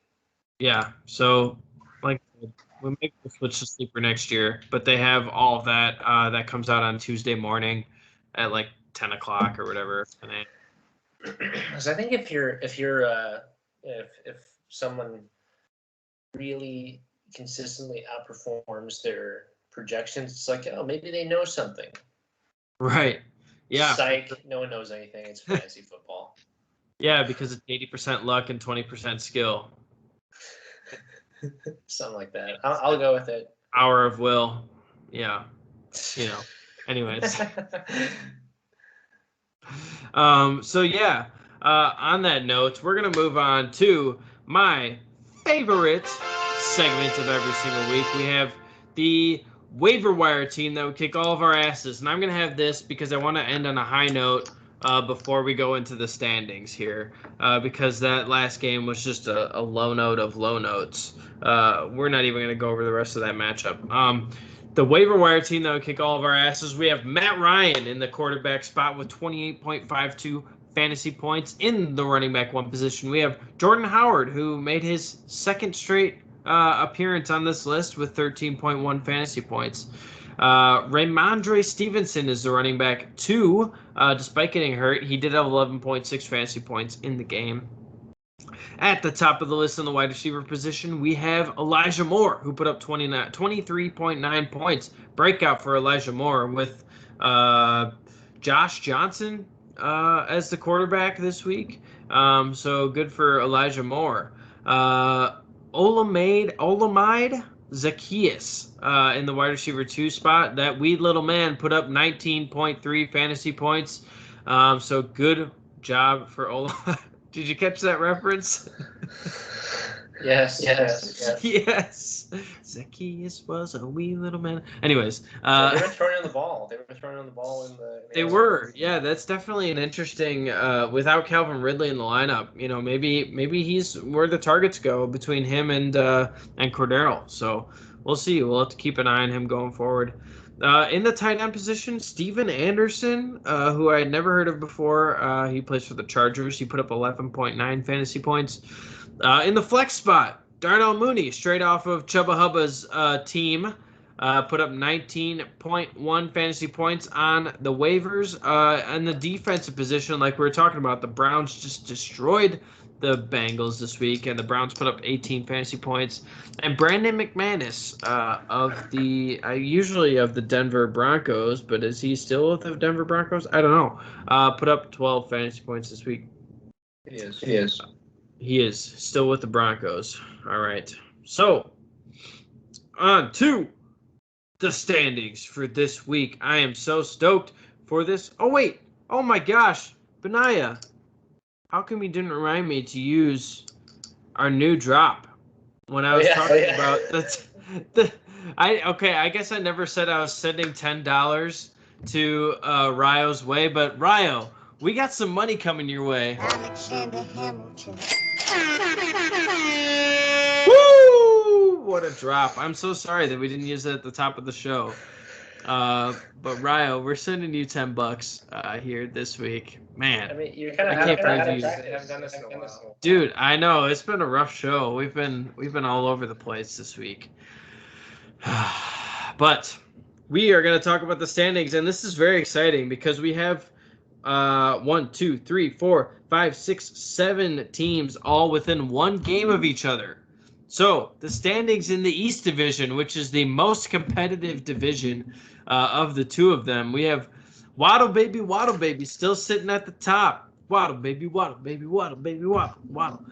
Yeah, so we make the switch to Sleeper next year, but they have all of that. That comes out on Tuesday morning at 10 o'clock or whatever. Because I think if someone really consistently outperforms their projections, it's maybe they know something. Right. Yeah. Psych. No one knows anything. It's fantasy football. Yeah, because it's 80% luck and 20% skill. Something like that. I'll go with it. Hour of will. Yeah. Anyways. So yeah, on that note, we're going to move on to my favorite segment of every single week. We have the waiver wire team that would kick all of our asses. And I'm going to have this because I want to end on a high note before we go into the standings here, because that last game was just a low note of low notes. We're not even going to go over the rest of that matchup. The waiver wire team that would kick all of our asses, we have Matt Ryan in the quarterback spot with 28.52 fantasy points. In the running back one position, we have Jordan Howard, who made his second straight appearance on this list with 13.1 fantasy points. Ramondre Stevenson is the running back 2. Despite getting hurt, he did have 11.6 fantasy points in the game. At the top of the list in the wide receiver position, we have Elijah Moore, who put up 23.9 points. Breakout for Elijah Moore with Josh Johnson as the quarterback this week. So good for Elijah Moore. Olamide Zacchaeus in the wide receiver 2 spot. That wee little man put up 19.3 fantasy points. So good job for Olamide. Did you catch that reference? Yes. Yes. Zacchaeus was a wee little man. Anyways. They were throwing on the ball. They were. Yeah, that's definitely an interesting, without Calvin Ridley in the lineup, maybe he's where the targets go between him and Cordero. So we'll see. We'll have to keep an eye on him going forward. In the tight end position, Steven Anderson, who I had never heard of before. He plays for the Chargers. He put up 11.9 fantasy points. In the flex spot, Darnell Mooney, straight off of Chubba Hubba's team, put up 19.1 fantasy points on the waivers. And the defensive position, like we were talking about, the Browns just destroyed the Bengals this week, and the Browns put up 18 fantasy points. And Brandon McManus usually of the Denver Broncos, but is he still with the Denver Broncos? I don't know. Put up 12 fantasy points this week. He is. He is still with the Broncos. All right. So, on to the standings for this week. I am so stoked for this. Oh, wait. Oh, my gosh. Benaiah. How come you didn't remind me to use our new drop when I was talking about I guess I never said I was sending $10 to Ryo's way, but Ryo, we got some money coming your way. Alexander Hamilton. Woo! What a drop. I'm so sorry that we didn't use it at the top of the show. But Ryo, we're sending you $10 here this week. Man, I mean, you kind of haven't done this in a while. Dude, I know it's been a rough show. We've been all over the place this week. But we are going to talk about the standings, and this is very exciting because we have 1, 2, 3, 4, 5, 6, 7 teams all within one game of each other. So the standings in the East Division, which is the most competitive division of the two of them, we have Waddle Baby still sitting at the top. Waddle Baby, Waddle Baby, Waddle Baby, Waddle, Waddle.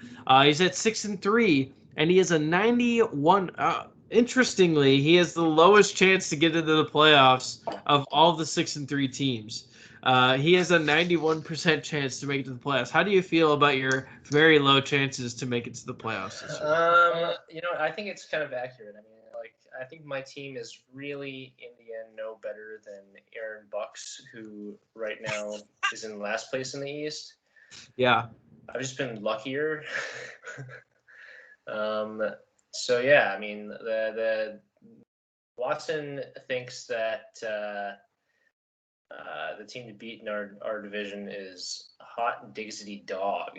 He's at 6-3, and he has a 91. Interestingly, he has the lowest chance to get into the playoffs of all the 6-3 teams. He has a 91% chance to make it to the playoffs. How do you feel about your very low chances to make it to the playoffs this year? I think it's kind of accurate. I mean, I think my team is really, in the end, no better than Aaron Bucks, who right now is in last place in the East. Yeah. I've just been luckier. So, yeah, I mean, the Watson thinks that the team to beat in our division is Hot Digsity Dog.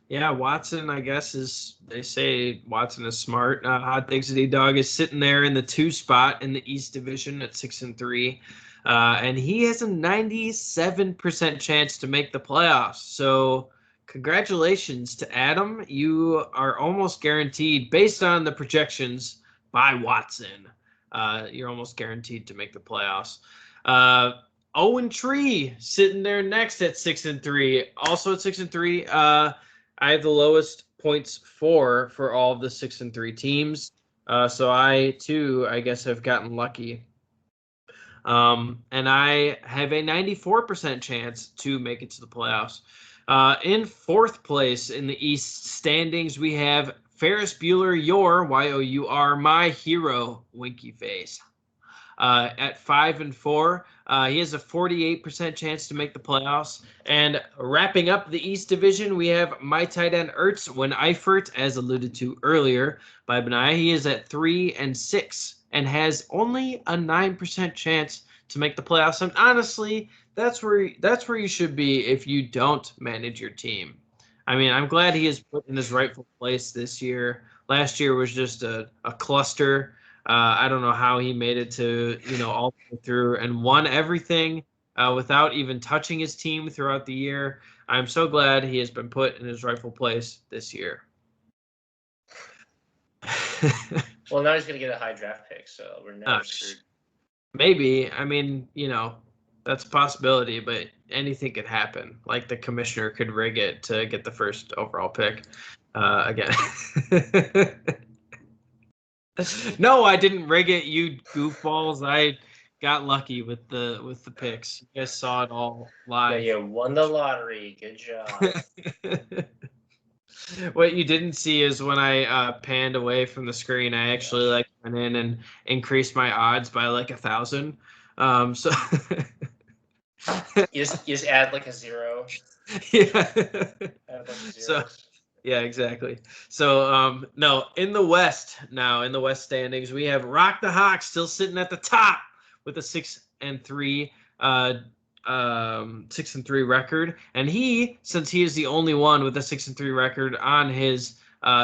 Yeah, Watson, I guess, they say Watson is smart. Hot Digsity Dog is sitting there in the 2 spot in the East Division at 6-3. And he has a 97% chance to make the playoffs. So congratulations to Adam. You are almost guaranteed, based on the projections by Watson, you're almost guaranteed to make the playoffs. Owen Tree sitting there next at 6-3, also at 6-3. I have the lowest points for all of the 6-3 teams. So I too, I guess, have gotten lucky. And I have a 94% chance to make it to the playoffs. In 4th place in the East standings, we have Ferris Bueller, Y-O-U-R, my hero, Winky Face. At 5-4, he has a 48% chance to make the playoffs. And wrapping up the East Division, we have my tight end Ertz when Eifert, as alluded to earlier by Benaiah. He is at 3-6 and has only a 9% chance to make the playoffs. And honestly, that's where you should be if you don't manage your team. I mean, I'm glad he is put in his rightful place this year. Last year was just a cluster. I don't know how he made it to, all the way through and won everything without even touching his team throughout the year. I'm so glad he has been put in his rightful place this year. Well, now he's going to get a high draft pick, so we're never screwed. Maybe. I mean, that's a possibility, but anything could happen. Like the commissioner could rig it to get the first overall pick again. No, I didn't rig it, you goofballs. I got lucky with the picks. You guys saw it all live. Yeah, you won the lottery. Good job. What you didn't see is when I panned away from the screen, I actually went in and increased my odds by 1,000. So you just add a zero. Yeah. Add a bunch of zeros. Yeah, exactly. So no, in the West standings, we have Rock the Hawk still sitting at the top with a 6-3 6-3 record, and since he is the only one with a 6-3 record on his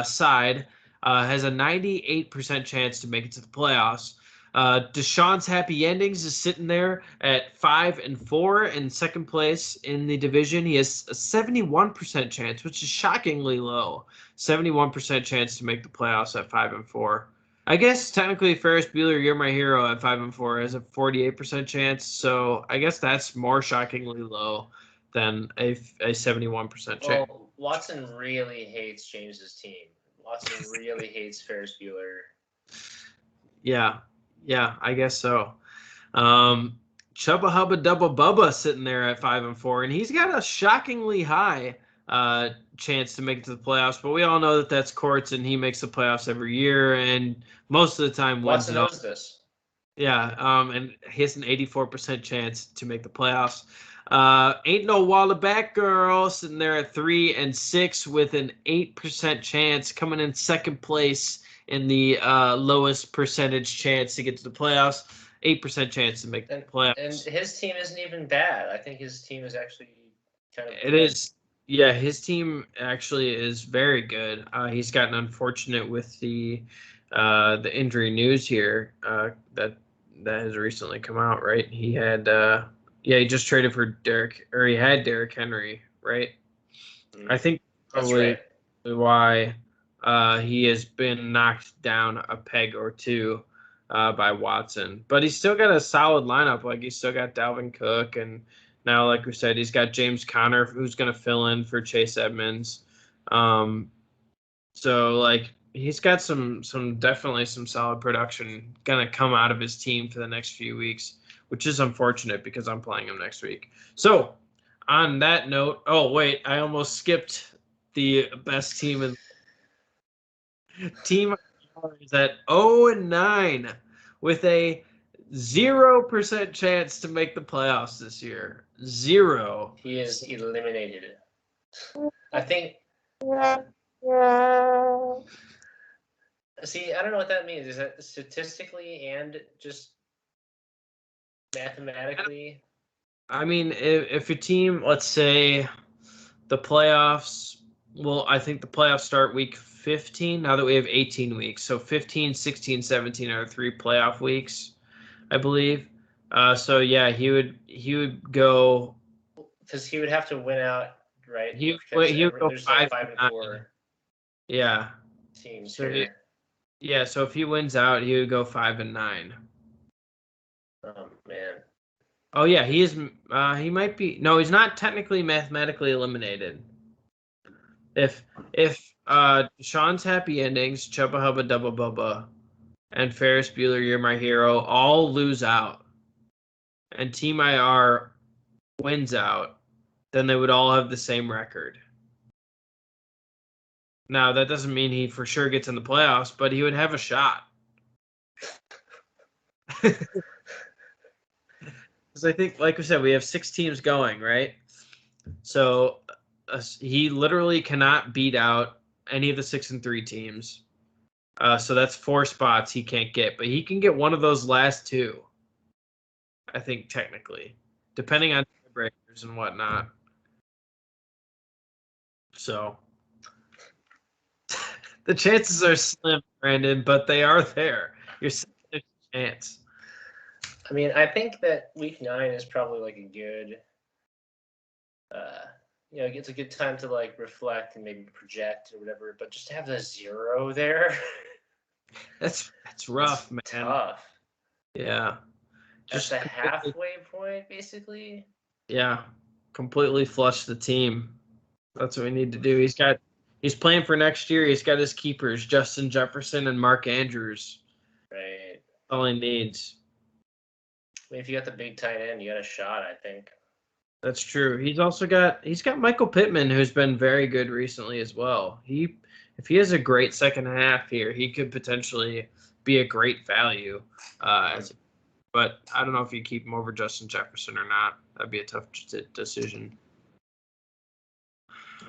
side, has a 98% chance to make it to the playoffs. Deshaun's Happy Endings is sitting there at 5-4 in second place in the division. He has a 71% chance, which is shockingly low. 71% chance to make the playoffs at 5-4. I guess technically Ferris Bueller, You're My Hero at 5-4 has a 48% chance. So I guess that's more shockingly low than a 71% chance. Well, Watson really hates James's team. Watson really hates Ferris Bueller. Yeah, I guess so. Chubba Hubba Dubba Bubba sitting there at 5-4, and he's got a shockingly high chance to make it to the playoffs. But we all know that that's Courts, and he makes the playoffs every year, and most of the time wins Watson it all. knows this. Yeah, and he has an 84% chance to make the playoffs. Ain't No Walla Back Girl sitting there at 3-6 with an 8% chance, coming in second place in the lowest percentage chance to get to the playoffs. 8% chance to make the playoffs. And his team isn't even bad. I think his team is actually kind of It is. Yeah, his team actually is very good. He's gotten unfortunate with the injury news here that has recently come out, right? He had he just traded for he had Derrick Henry, right? I think probably why he has been knocked down a peg or two by Watson. But he's still got a solid lineup. Like, he's still got Dalvin Cook, and now, like we said, he's got James Conner, who's going to fill in for Chase Edmonds. So, like, he's got definitely some solid production going to come out of his team for the next few weeks, which is unfortunate because I'm playing him next week. So, on that note, oh, wait, I almost skipped the best team in Team is at 0-9 with a 0% chance to make the playoffs this year. 0. He is eliminated. I think. See, I don't know what that means. Is that statistically and just mathematically? I mean, if a team, let's say, the playoffs. Well, I think the playoffs start week 15 now that we have 18 weeks. So 15, 16, 17 are 3 playoff weeks, I believe. So yeah, he would go because he would have to win out, right? He would go 5-4. Yeah. Teams so here. So if he wins out, he would go 5-9. Oh man. Oh yeah, he is. He might be. No, he's not technically mathematically eliminated. If Deshaun's Happy Endings, Chubba Hubba Dubba Bubba, and Ferris Bueller, You're My Hero all lose out, and Team IR wins out, then they would all have the same record. Now, that doesn't mean he for sure gets in the playoffs, but he would have a shot. Because I think, like we said, we have 6 teams going, right? So he literally cannot beat out any of the 6-3 teams. So that's 4 spots he can't get, but he can get one of those last 2. I think technically, depending on breakers and whatnot. So the chances are slim, Brandon, but they are there. You're still a chance. I mean, I think that week 9 is probably like a good, it's a good time to like reflect and maybe project or whatever. But just to have the 0 there, that's rough, man. Tough. Yeah. Just a halfway point, basically. Yeah, completely flush the team. That's what we need to do. He's playing for next year. He's got his keepers, Justin Jefferson and Mark Andrews. Right. All he needs. I mean, if you got the big tight end, you got a shot, I think. That's true. He's got Michael Pittman, who's been very good recently as well. If he has a great second half here, he could potentially be a great value. But I don't know if you keep him over Justin Jefferson or not. That'd be a tough decision.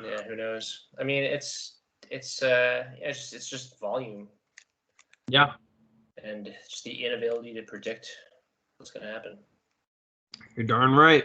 Yeah, who knows? I mean, it's just volume. Yeah. And just the inability to predict what's going to happen. You're darn right.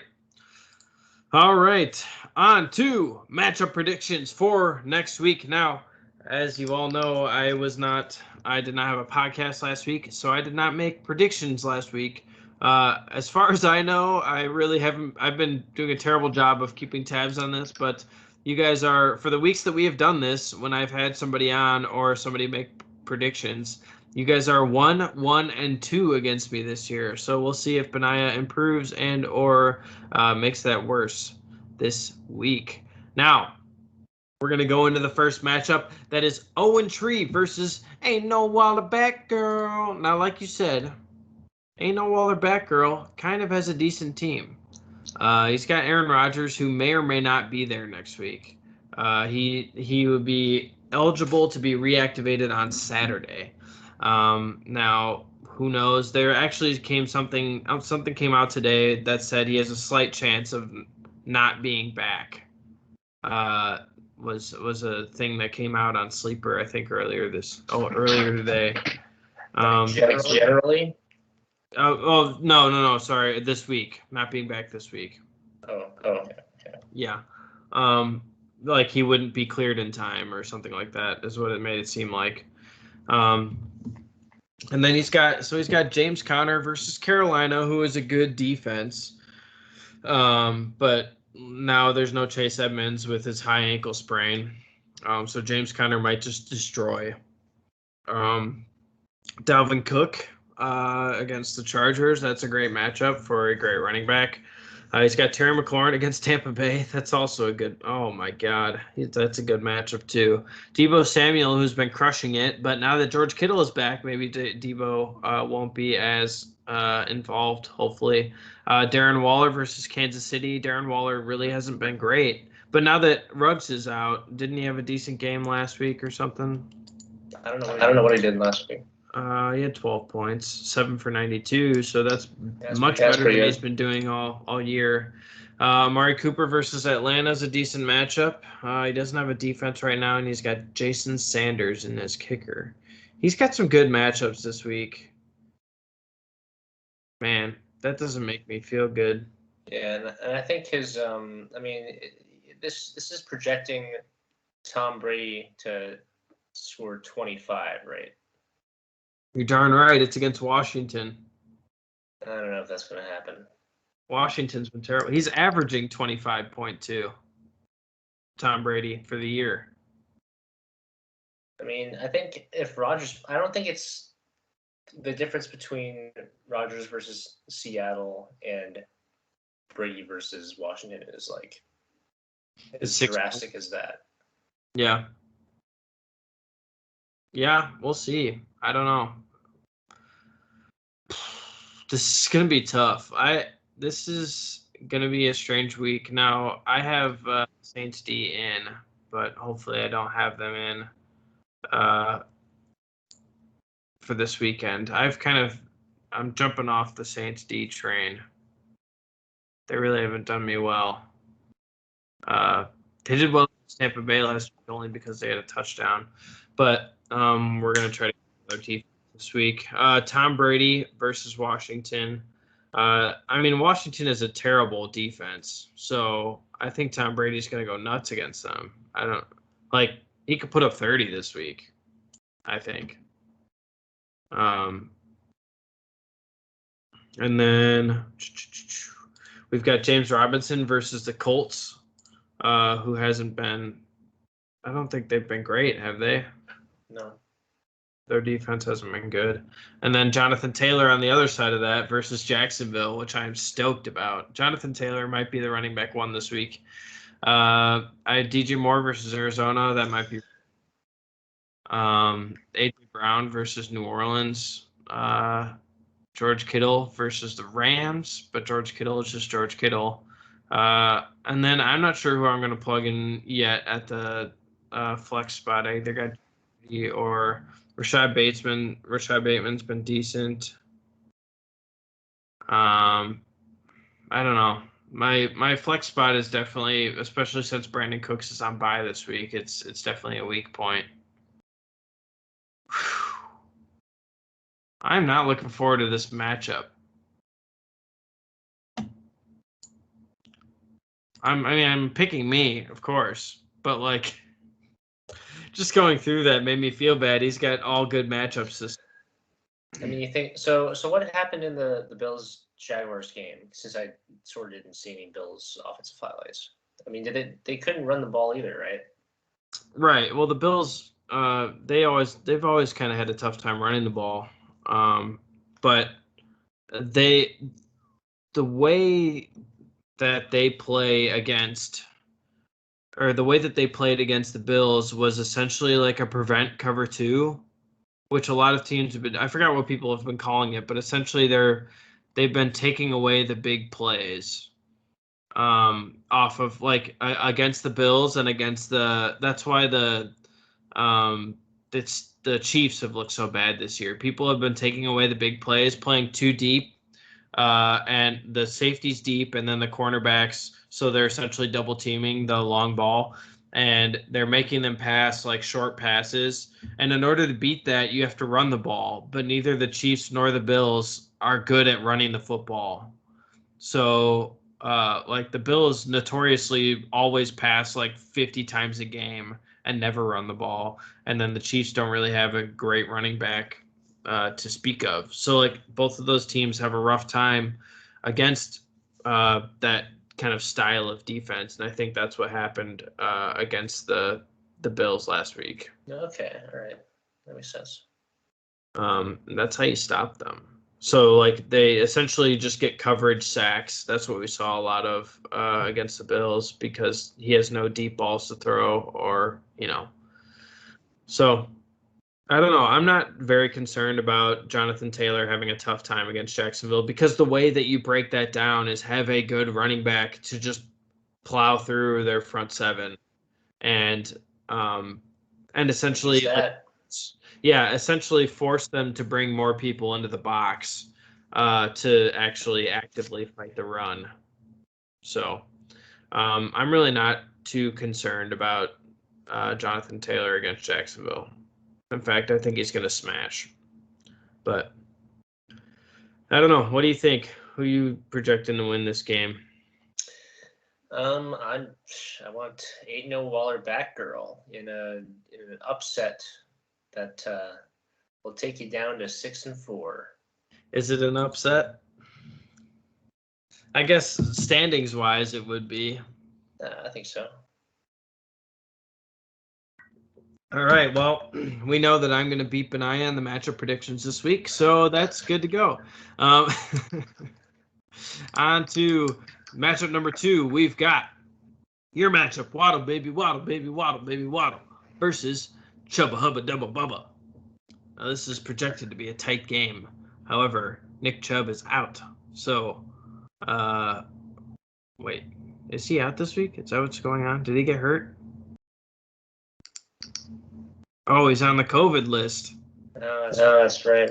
All right, on to matchup predictions for next week. Now, as you all know, I did not have a podcast last week, so I did not make predictions last week. As far as I know, I really haven't. I've been doing a terrible job of keeping tabs on this, but you guys are, for the weeks that we have done this, when I've had somebody on or somebody make predictions, you guys are 1-1-2 against me this year. So we'll see if Benaiah improves and or makes that worse this week. Now, we're going to go into the first matchup. That is Owen Tree versus Ain't No Waller Back Girl. Now, like you said, Ain't No Waller Back Girl kind of has a decent team. He's got Aaron Rodgers, who may or may not be there next week. He would be eligible to be reactivated on Saturday. Now, who knows? There actually something came out today that said he has a slight chance of not being back. Was a thing that came out on Sleeper, I think earlier today. Generally. No, sorry, this week, not being back this week. Okay. Yeah. Like he wouldn't be cleared in time or something like that is what it made it seem like. And then he's got James Conner versus Carolina, who is a good defense. But now there's no Chase Edmonds with his high ankle sprain. So James Conner might just destroy. Dalvin Cook against the Chargers. That's a great matchup for a great running back. He's got Terry McLaurin against Tampa Bay. That's also a good. Oh my God, that's a good matchup too. Deebo Samuel, who's been crushing it, but now that George Kittle is back, maybe Deebo won't be as involved. Hopefully, Darren Waller versus Kansas City. Darren Waller really hasn't been great, but now that Ruggs is out, didn't he have a decent game last week or something? I don't know what he did last week. He had 12 points, 7 for 92, so that's much better than he's been doing all year. Amari Cooper versus Atlanta is a decent matchup. He doesn't have a defense right now, and he's got Jason Sanders in his kicker. He's got some good matchups this week. Man, that doesn't make me feel good. Yeah, and I think his this is projecting Tom Brady to score 25, right? You're darn right. It's against Washington. I don't know if that's going to happen. Washington's been terrible. He's averaging 25.2. Tom Brady for the year. I mean, I think if Rodgers, I don't think it's the difference between Rodgers versus Seattle and Brady versus Washington is like as drastic as that. Yeah. Yeah, we'll see. I don't know. This is gonna be tough. This is gonna be a strange week. Now I have Saints D in, but hopefully I don't have them in for this weekend. I'm jumping off the Saints D train. They really haven't done me well. They did well against Tampa Bay last week only because they had a touchdown. But We're going to try to get our defense this week. Tom Brady versus Washington. I mean, Washington is a terrible defense, so I think Tom Brady's going to go nuts against them. He could put up 30 this week, I think. And then we've got James Robinson versus the Colts, who hasn't been – I don't think they've been great, have they? No. Their defense hasn't been good. And then Jonathan Taylor on the other side of that versus Jacksonville, which I'm stoked about. Jonathan Taylor might be the running back one this week. I had DJ Moore versus Arizona. That might be A.J. Brown versus New Orleans. George Kittle versus the Rams, but George Kittle is just George Kittle. And then I'm not sure who I'm going to plug in yet at the flex spot. I either got or Rashad Bateman. Rashad Bateman's been decent. I don't know. My flex spot is definitely, especially since Brandon Cooks is on bye this week, it's definitely a weak point. I'm not looking forward to this matchup. I'm picking me, of course, but like just going through that made me feel bad. He's got all good matchups this. I mean, you think so? So what happened in the Bills Jaguars game? Since I sort of didn't see any Bills offensive highlights. I mean, they couldn't run the ball either, right? Right. Well, the Bills, they've always kind of had a tough time running the ball, but the way that they play against. Or the way that they played against the Bills was essentially like a prevent cover 2, which a lot of teams have been. I forgot what people have been calling it, but essentially they've been taking away the big plays off of like against the Bills and against the. That's why it's the Chiefs have looked so bad this year. People have been taking away the big plays, playing too deep, and the safety's deep, and then the cornerbacks. So they're essentially double teaming the long ball, and they're making them pass like short passes. And in order to beat that, you have to run the ball. But neither the Chiefs nor the Bills are good at running the football. So like the Bills notoriously always pass like 50 times a game and never run the ball. And then the Chiefs don't really have a great running back to speak of. So like both of those teams have a rough time against that kind of style of defense, and I think that's what happened against the Bills last week. Okay, all right, that makes sense. That's how you stop them. So like they essentially just get coverage sacks. That's what we saw a lot of against the Bills because he has no deep balls to throw, or So I don't know. I'm not very concerned about Jonathan Taylor having a tough time against Jacksonville because the way that you break that down is have a good running back to just plow through their front seven and essentially essentially force them to bring more people into the box to actually actively fight the run. So I'm really not too concerned about Jonathan Taylor against Jacksonville. In fact, I think he's going to smash. But I don't know. What do you think? Who are you projecting to win this game? I want 8-0 Waller Batgirl in an upset that will take you down to 6-4. Is it an upset? I guess standings wise, it would be. I think so. All right. Well, we know that I'm going to beat Benaiah in the matchup predictions this week, so that's good to go. On to matchup number 2. We've got your matchup, Waddle, baby, Waddle, baby, Waddle, baby, Waddle, versus Chubba Hubba Dubba Bubba. Now, this is projected to be a tight game. However, Nick Chubb is out. So, wait, is he out this week? Is that what's going on? Did he get hurt? Oh, he's on the COVID list. No, that's right.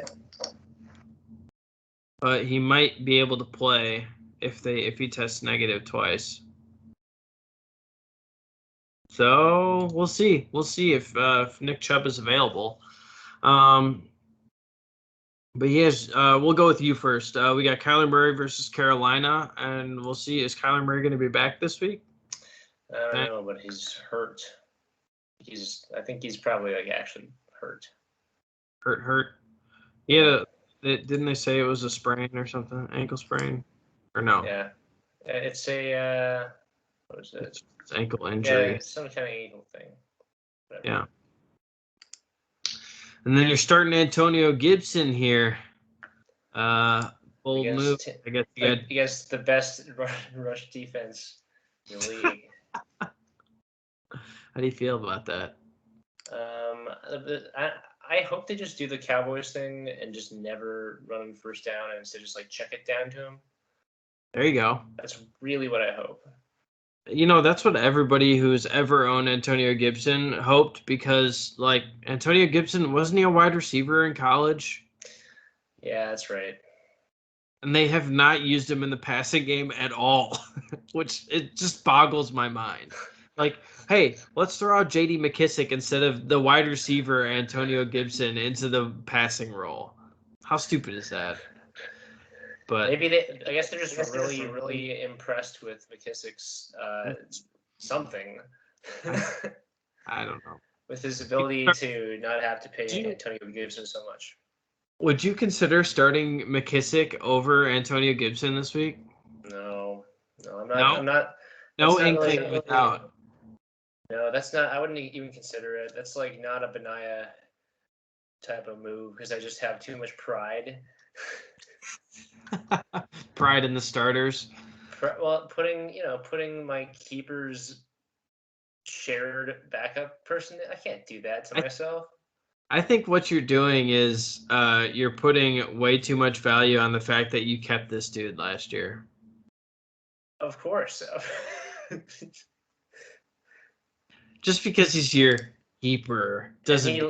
But he might be able to play if he tests negative twice. So we'll see. We'll see if Nick Chubb is available. But we'll go with you first. We got Kyler Murray versus Carolina, and we'll see. Is Kyler Murray going to be back this week? I don't know, but he's hurt. I think he's probably actually hurt. Hurt. He had didn't they say it was a sprain or something? Ankle sprain? Or no? Yeah. It's a, what is it? It's ankle injury. Yeah, it's some kind of ankle thing. Whatever. Yeah. And then you're starting Antonio Gibson here. Bold move. I guess you guys the best rush defense in the league. How do you feel about that? I hope they just do the Cowboys thing and just never run him first down and instead just check it down to him. There you go. That's really what I hope. That's what everybody who's ever owned Antonio Gibson hoped, because Antonio Gibson, wasn't he a wide receiver in college? Yeah, that's right. And they have not used him in the passing game at all, which it just boggles my mind. Hey, let's throw out J.D. McKissick instead of the wide receiver Antonio Gibson into the passing role. How stupid is that? But maybe I guess they're just really, really impressed with McKissick's something. I don't know. With his ability to not have to pay Antonio Gibson so much. Would you consider starting McKissick over Antonio Gibson this week? No, I'm not. I'm not. No inkling without. No, that's not. I wouldn't even consider it. That's not a Benaiah type of move, because I just have too much pride. Pride in the starters. Well, putting my keeper's shared backup person, I can't do that to myself. I think what you're doing is you're putting way too much value on the fact that you kept this dude last year. Of course. Just because he's your keeper doesn't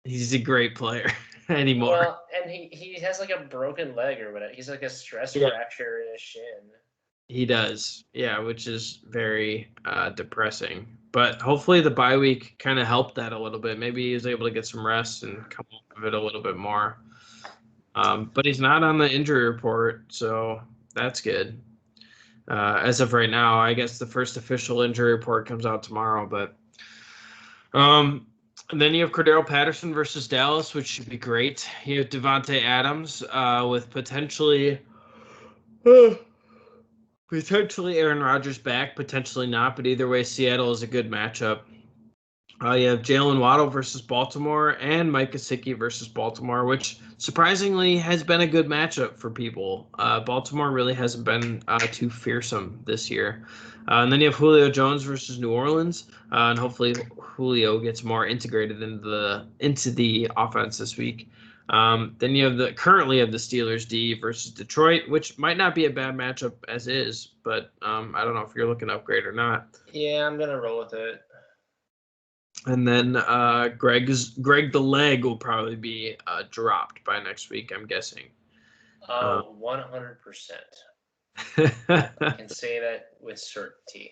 he's a great player anymore. Well, and he has a broken leg or whatever. He's a stress fracture in his shin. He does, yeah, which is very depressing. But hopefully the bye week kind of helped that a little bit. Maybe he was able to get some rest and come off of it a little bit more. But he's not on the injury report, so that's good. As of right now, I guess the first official injury report comes out tomorrow. But and then you have Cordero Patterson versus Dallas, which should be great. You have Devontae Adams with potentially Aaron Rodgers back, potentially not. But either way, Seattle is a good matchup. You have Jalen Waddle versus Baltimore and Mike Gesicki versus Baltimore, which surprisingly has been a good matchup for people. Baltimore really hasn't been too fearsome this year. And then you have Julio Jones versus New Orleans, and hopefully Julio gets more integrated into the offense this week. Then you have currently have the Steelers D versus Detroit, which might not be a bad matchup as is, but I don't know if you're looking to upgrade or not. Yeah, I'm gonna roll with it. And then Greg the Leg will probably be dropped by next week, I'm guessing. 100%. I can say that with certainty.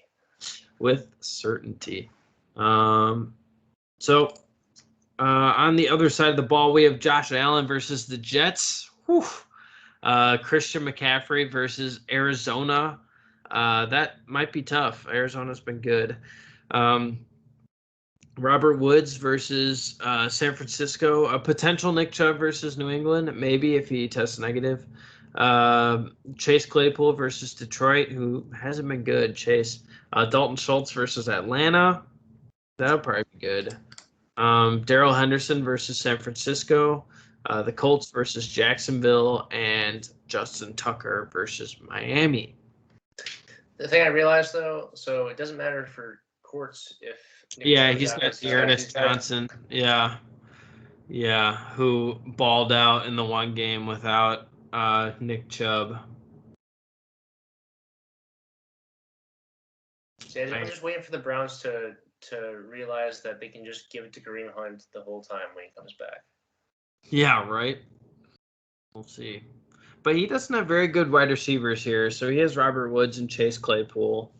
With certainty. So on the other side of the ball, we have Josh Allen versus the Jets. Whew. Christian McCaffrey versus Arizona. That might be tough. Arizona's been good. Robert Woods versus San Francisco. A potential Nick Chubb versus New England, maybe if he tests negative. Chase Claypool versus Detroit, who hasn't been good. Chase. Dalton Schultz versus Atlanta. That would probably be good. Darrell Henderson versus San Francisco. The Colts versus Jacksonville. And Justin Tucker versus Miami. The thing I realized, though, so it doesn't matter for courts if... He's got Ernest Johnson. Yeah, who balled out in the one game without Nick Chubb. See, I'm just waiting for the Browns to realize that they can just give it to Kareem Hunt the whole time when he comes back. Yeah, right. We'll see. But he doesn't have very good wide receivers here. So he has Robert Woods and Chase Claypool.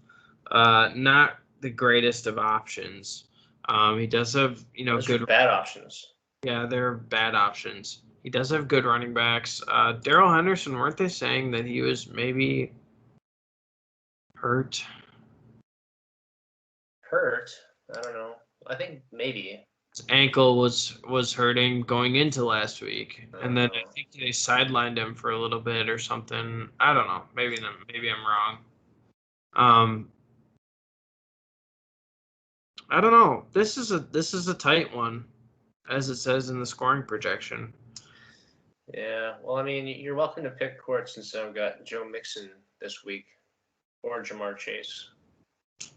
Not the greatest of options. He does have, Those good are bad options. Yeah, they're bad options. He does have good running backs. Darrell Henderson, weren't they saying that he was maybe hurt? Hurt? I don't know. I think maybe. His ankle was hurting going into last week, and then I think they sidelined him for a little bit or something. I don't know. Maybe I'm wrong. I don't know. This is a tight one, as it says in the scoring projection. Yeah. Well, I mean, you're welcome to pick Court since I've got Joe Mixon this week, or Jamar Chase.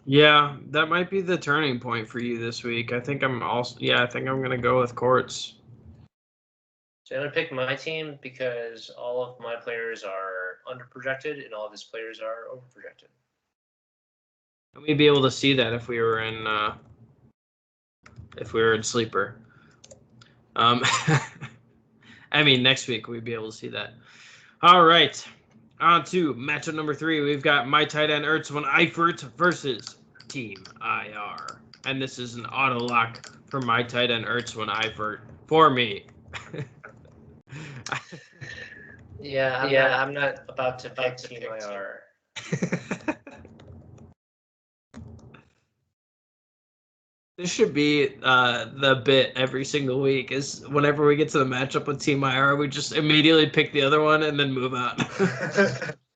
Yeah, that might be the turning point for you this week. I think I'm gonna go with Courts. So I'm gonna pick my team because all of my players are underprojected and all of his players are overprojected. We'd be able to see that if we were in sleeper. I mean, next week we'd be able to see that. All right, on to matchup number 3. We've got my tight end Ertzwin Eifert versus Team IR, and this is an auto lock for my tight end Ertzwin Eifert for me. I'm not about to pick Team IR. This should be the bit every single week. Is whenever we get to the matchup with Team IR, we just immediately pick the other one and then move on.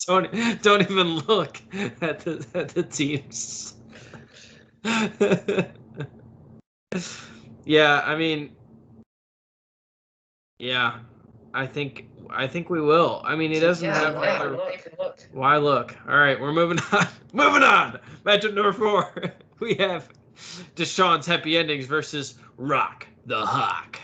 don't even look at the teams. Yeah, I mean, yeah, I think we will. I mean, he doesn't have. Why look? All right, we're moving on. Moving on. Matchup number 4. We have Deshaun's happy endings versus Rock the Hawk.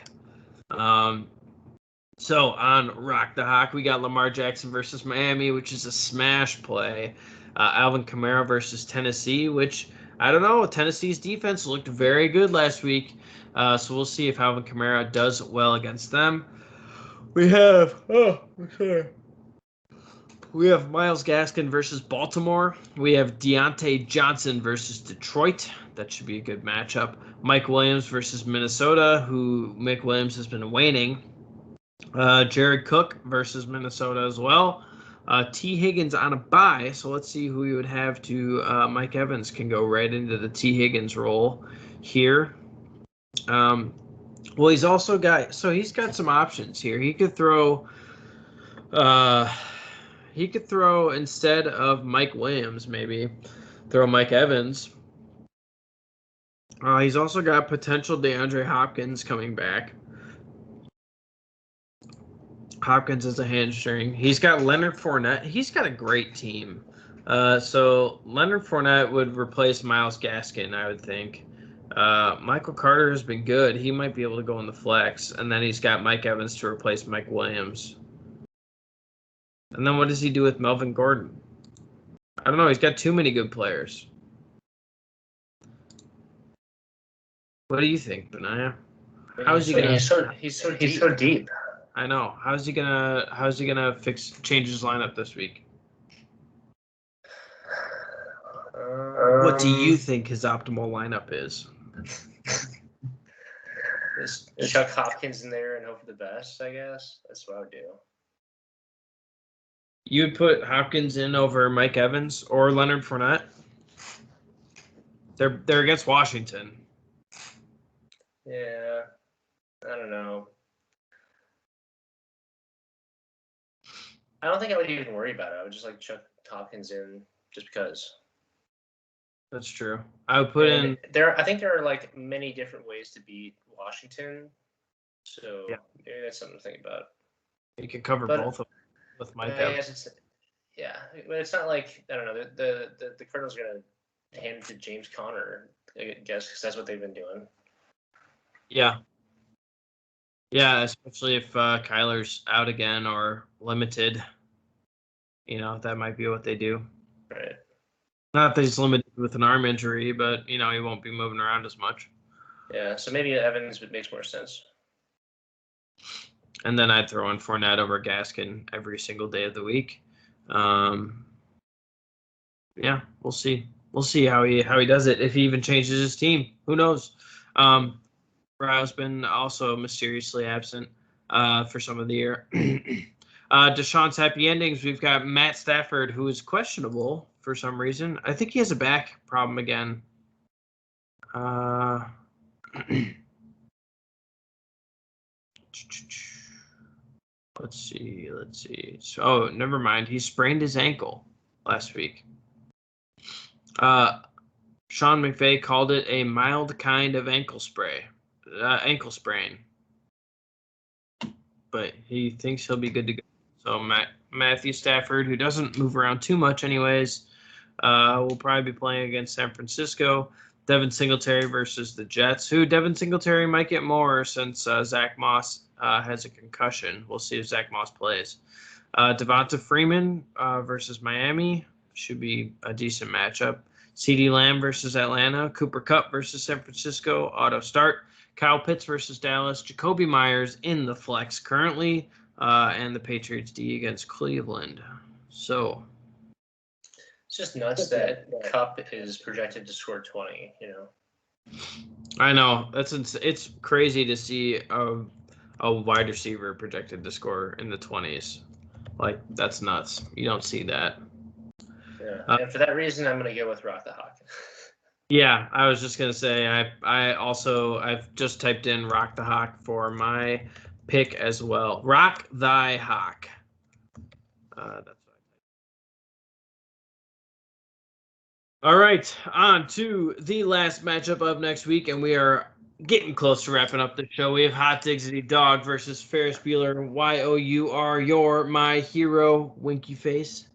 So on Rock the Hawk, we got Lamar Jackson versus Miami, which is a smash play. Alvin Kamara versus Tennessee, which I don't know. Tennessee's defense looked very good last week, so we'll see if Alvin Kamara does well against them. We have Myles Gaskin versus Baltimore. We have Deontay Johnson versus Detroit. That should be a good matchup. Mike Williams versus Minnesota, who Mike Williams has been waning. Jared Cook versus Minnesota as well. T. Higgins on a bye, so let's see who we would have to. Mike Evans can go right into the T. Higgins role here. Well, he's also got some options here. He could throw. Instead of Mike Williams, maybe throw Mike Evans. He's also got potential DeAndre Hopkins coming back. Hopkins is a hamstring. He's got Leonard Fournette. He's got a great team. So Leonard Fournette would replace Myles Gaskin, I would think. Michael Carter has been good. He might be able to go in the flex. And then he's got Mike Evans to replace Mike Williams. And then what does he do with Melvin Gordon? I don't know. He's got too many good players. What do you think, Benaiah? How is he gonna? He's so deep. I know. How's he gonna change his lineup this week? What do you think his optimal lineup is? Just Chuck Hopkins in there and hope for the best, I guess. That's what I would do. You would put Hopkins in over Mike Evans or Leonard Fournette? They're against Washington. Yeah. I don't know. I don't think I would even worry about it. I would just chuck Hopkins in just because. That's true. I would put in. I think there are many different ways to beat Washington, so maybe that's something to think about. You could cover both of them with Mike Evans. But it's not I don't know. The Cardinals are gonna hand it to James Conner, I guess, because that's what they've been doing. Yeah. Yeah, especially if Kyler's out again or limited. That might be what they do. Right. Not that he's limited with an arm injury, but, he won't be moving around as much. Yeah, so maybe Evans makes more sense. And then I'd throw in Fournette over Gaskin every single day of the week. Yeah, we'll see. We'll see how he does it, if he even changes his team. Who knows? Burrow's been also mysteriously absent for some of the year. Deshaun's happy endings. We've got Matt Stafford, who is questionable for some reason. I think he has a back problem again. Let's see. So, never mind. He sprained his ankle last week. Sean McVay called it a mild kind of ankle sprain. But he thinks he'll be good to go. So Matthew Stafford, who doesn't move around too much anyways, will probably be playing against San Francisco. Devin Singletary versus the Jets, who Devin Singletary might get more since Zach Moss has a concussion. We'll see if Zach Moss plays. Devonta Freeman versus Miami should be a decent matchup. CeeDee Lamb versus Atlanta. Cooper Kupp versus San Francisco. Auto start. Kyle Pitts versus Dallas. Jacoby Myers in the flex currently. And the Patriots D against Cleveland. So it's just nuts that Kupp is projected to score 20, I know. It's crazy to see a wide receiver projected to score in the 20s. Like, that's nuts. You don't see that. Yeah. And for that reason, I'm going to go with Rock the Hawk. Yeah, I was just gonna say I've just typed in Rock the Hawk for my pick as well. Rock thy Hawk. That's what All right, on to the last matchup of next week, and we are getting close to wrapping up the show. We have Hot Diggity Dog versus Ferris Bueller. YOUR, you're my hero, winky face.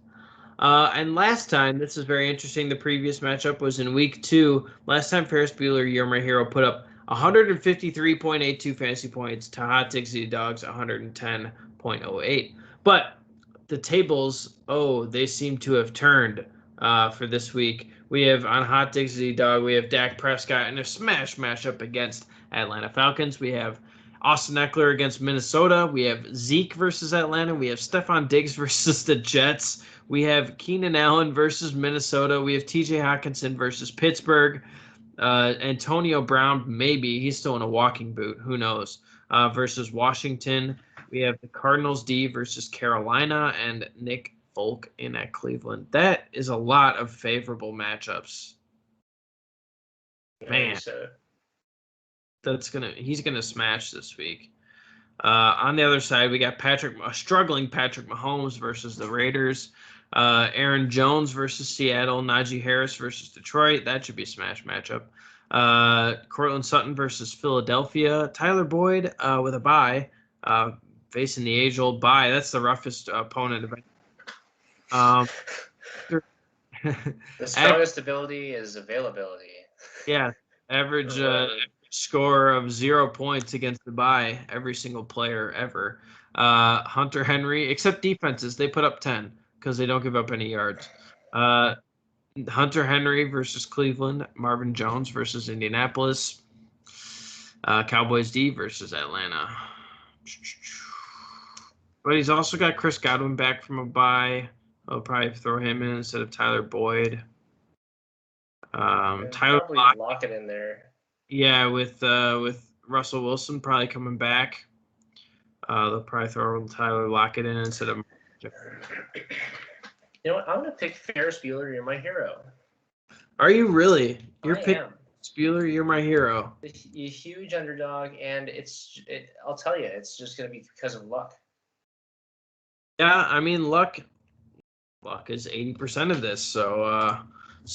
And last time, this is very interesting. The previous matchup was in week 2. Last time, Ferris Bueller, You're My Hero, put up 153.82 fantasy points to Hot Diggity Dog's 110.08. But the tables, they seem to have turned for this week. We have on Hot Diggity Dog, we have Dak Prescott in a smash matchup against Atlanta Falcons. We have Austin Eckler against Minnesota. We have Zeke versus Atlanta. We have Stephon Diggs versus the Jets. We have Keenan Allen versus Minnesota. We have TJ Hawkinson versus Pittsburgh. Antonio Brown, maybe. He's still in a walking boot. Who knows? Versus Washington. We have the Cardinals D versus Carolina and Nick Folk in at Cleveland. That is a lot of favorable matchups. Man. He's gonna smash this week. On the other side, we got struggling Patrick Mahomes versus the Raiders. Aaron Jones versus Seattle. Najee Harris versus Detroit. That should be a smash matchup. Cortland Sutton versus Philadelphia. Tyler Boyd with a bye, facing the age-old bye. That's the roughest opponent. The strongest ability is availability. Yeah, average score of 0 points against the bye, every single player ever. Hunter Henry, except defenses, they put up 10 because they don't give up any yards. Hunter Henry versus Cleveland. Marvin Jones versus Indianapolis. Cowboys D versus Atlanta. But he's also got Chris Godwin back from a bye. I'll probably throw him in instead of Tyler Boyd. Tyler Lockett in there. Yeah, with Russell Wilson probably coming back. They'll probably throw Tyler Lockett in instead of. You know what? I'm gonna pick Ferris Bueller. You're my hero. Are you really? You're picking Ferris Bueller. You're my hero. A huge underdog, and I'll tell you, it's just gonna be because of luck. Yeah, I mean luck is 80% of this. So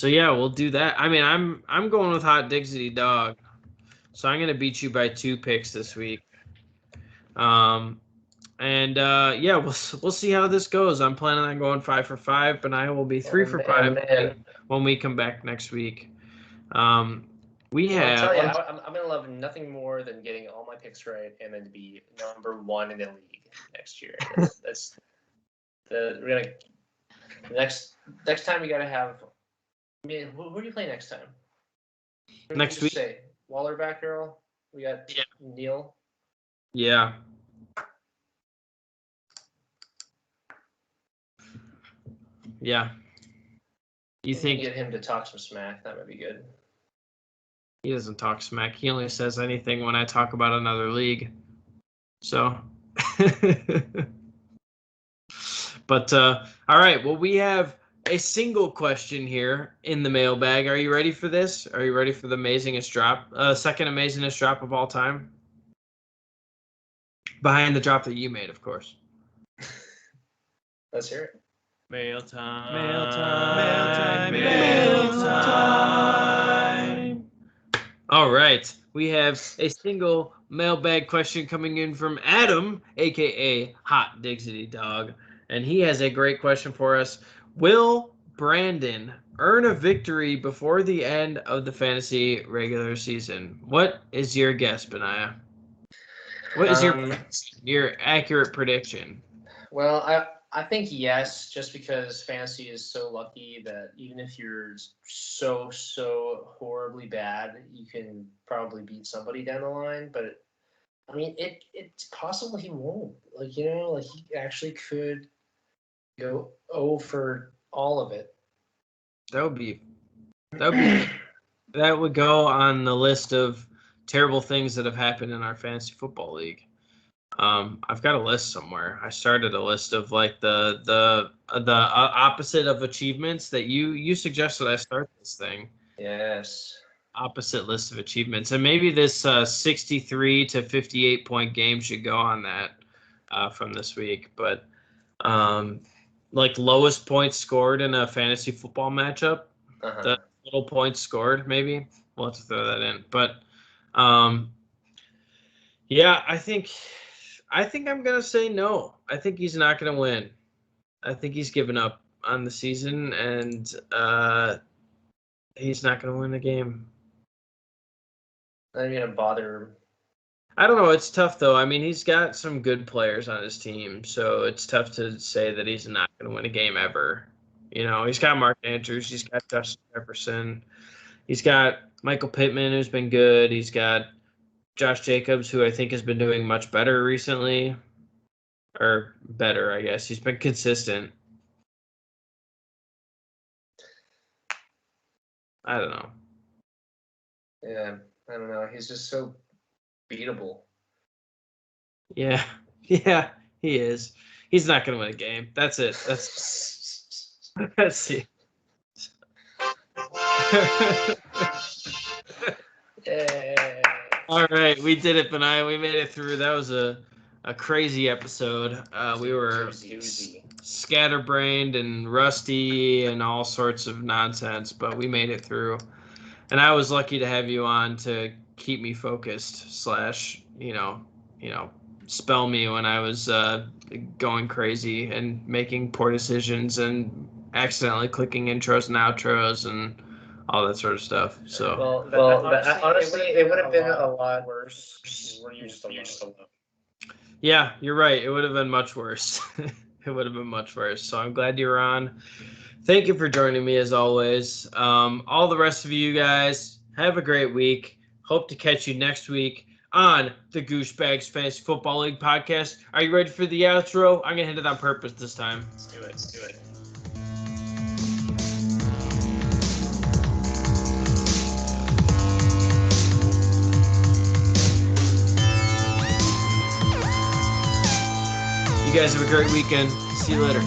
yeah, we'll do that. I mean, I'm going with Hot Diggity Dog. So I'm gonna beat you by 2 picks this week. Yeah, we'll see how this goes. I'm planning on going 5 for 5, but I will be 3 for 5 when we come back next week. I'm gonna love nothing more than getting all my picks right and then to be number 1 in the league next year. Next time we gotta have. I mean, who do you play next time? Next week. Say Waller back, Earl. We got Neil. Yeah. Yeah. You think get him to talk some smack? That would be good. He doesn't talk smack. He only says anything when I talk about another league. So, but all right. Well, we have a single question here in the mailbag. Are you ready for this? Are you ready for the amazingest drop? Second amazingest drop of all time? Behind the drop that you made, of course. Let's hear it. Mail time. Mail time. Mail time. All right. We have a single mailbag question coming in from Adam, a.k.a. Hot Digsity Dog. And he has a great question for us. Will Brandon earn a victory before the end of the fantasy regular season? What is your guess, Benaiah? What is your accurate prediction? Well, I think yes, just because fantasy is so lucky that even if you're so horribly bad, you can probably beat somebody down the line. But I mean, it's possible he won't. Like, you know, like he actually could go for all of it. That would go on the list of terrible things that have happened in our fantasy football league. I've got a list somewhere. I started a list of like the opposite of achievements that you suggested I start this thing. Yes. Opposite list of achievements, and maybe this 63 to 58 point game should go on that from this week. But like lowest points scored in a fantasy football matchup, the little points scored, maybe we'll have to throw that in. But yeah, I think I'm gonna say no. I think he's not gonna win. I think he's given up on the season, and he's not gonna win the game. Not even gonna bother. I don't know. It's tough though. I mean, he's got some good players on his team, so it's tough to say that he's not gonna win a game ever. You know, he's got Mark Andrews, he's got Justin Jefferson, he's got Michael Pittman, who's been good. He's got Josh Jacobs, who I think has been doing much better recently. Or better, I guess. He's been consistent. I don't know. Yeah, I don't know. He's just so beatable. Yeah, he is. He's not going to win a game. That's it. Let's see. Yeah. All right, we did it, Benaiah. We made it through. That was a crazy episode. We were scatterbrained and rusty and all sorts of nonsense, but we made it through. And I was lucky to have you on to keep me focused / you know, spell me when I was going crazy and making poor decisions and accidentally clicking intros and outros and all that sort of stuff. So honestly, it would have been a lot worse. Were you just alone? Yeah, you're right. It would have been much worse. It would have been much worse. So I'm glad you were on. Thank you for joining me as always. All the rest of you guys, have a great week. Hope to catch you next week on the Gooshbagz Fantasy Football League podcast. Are you ready for the outro? I'm going to hit it on purpose this time. Let's do it. You guys have a great weekend. See you later.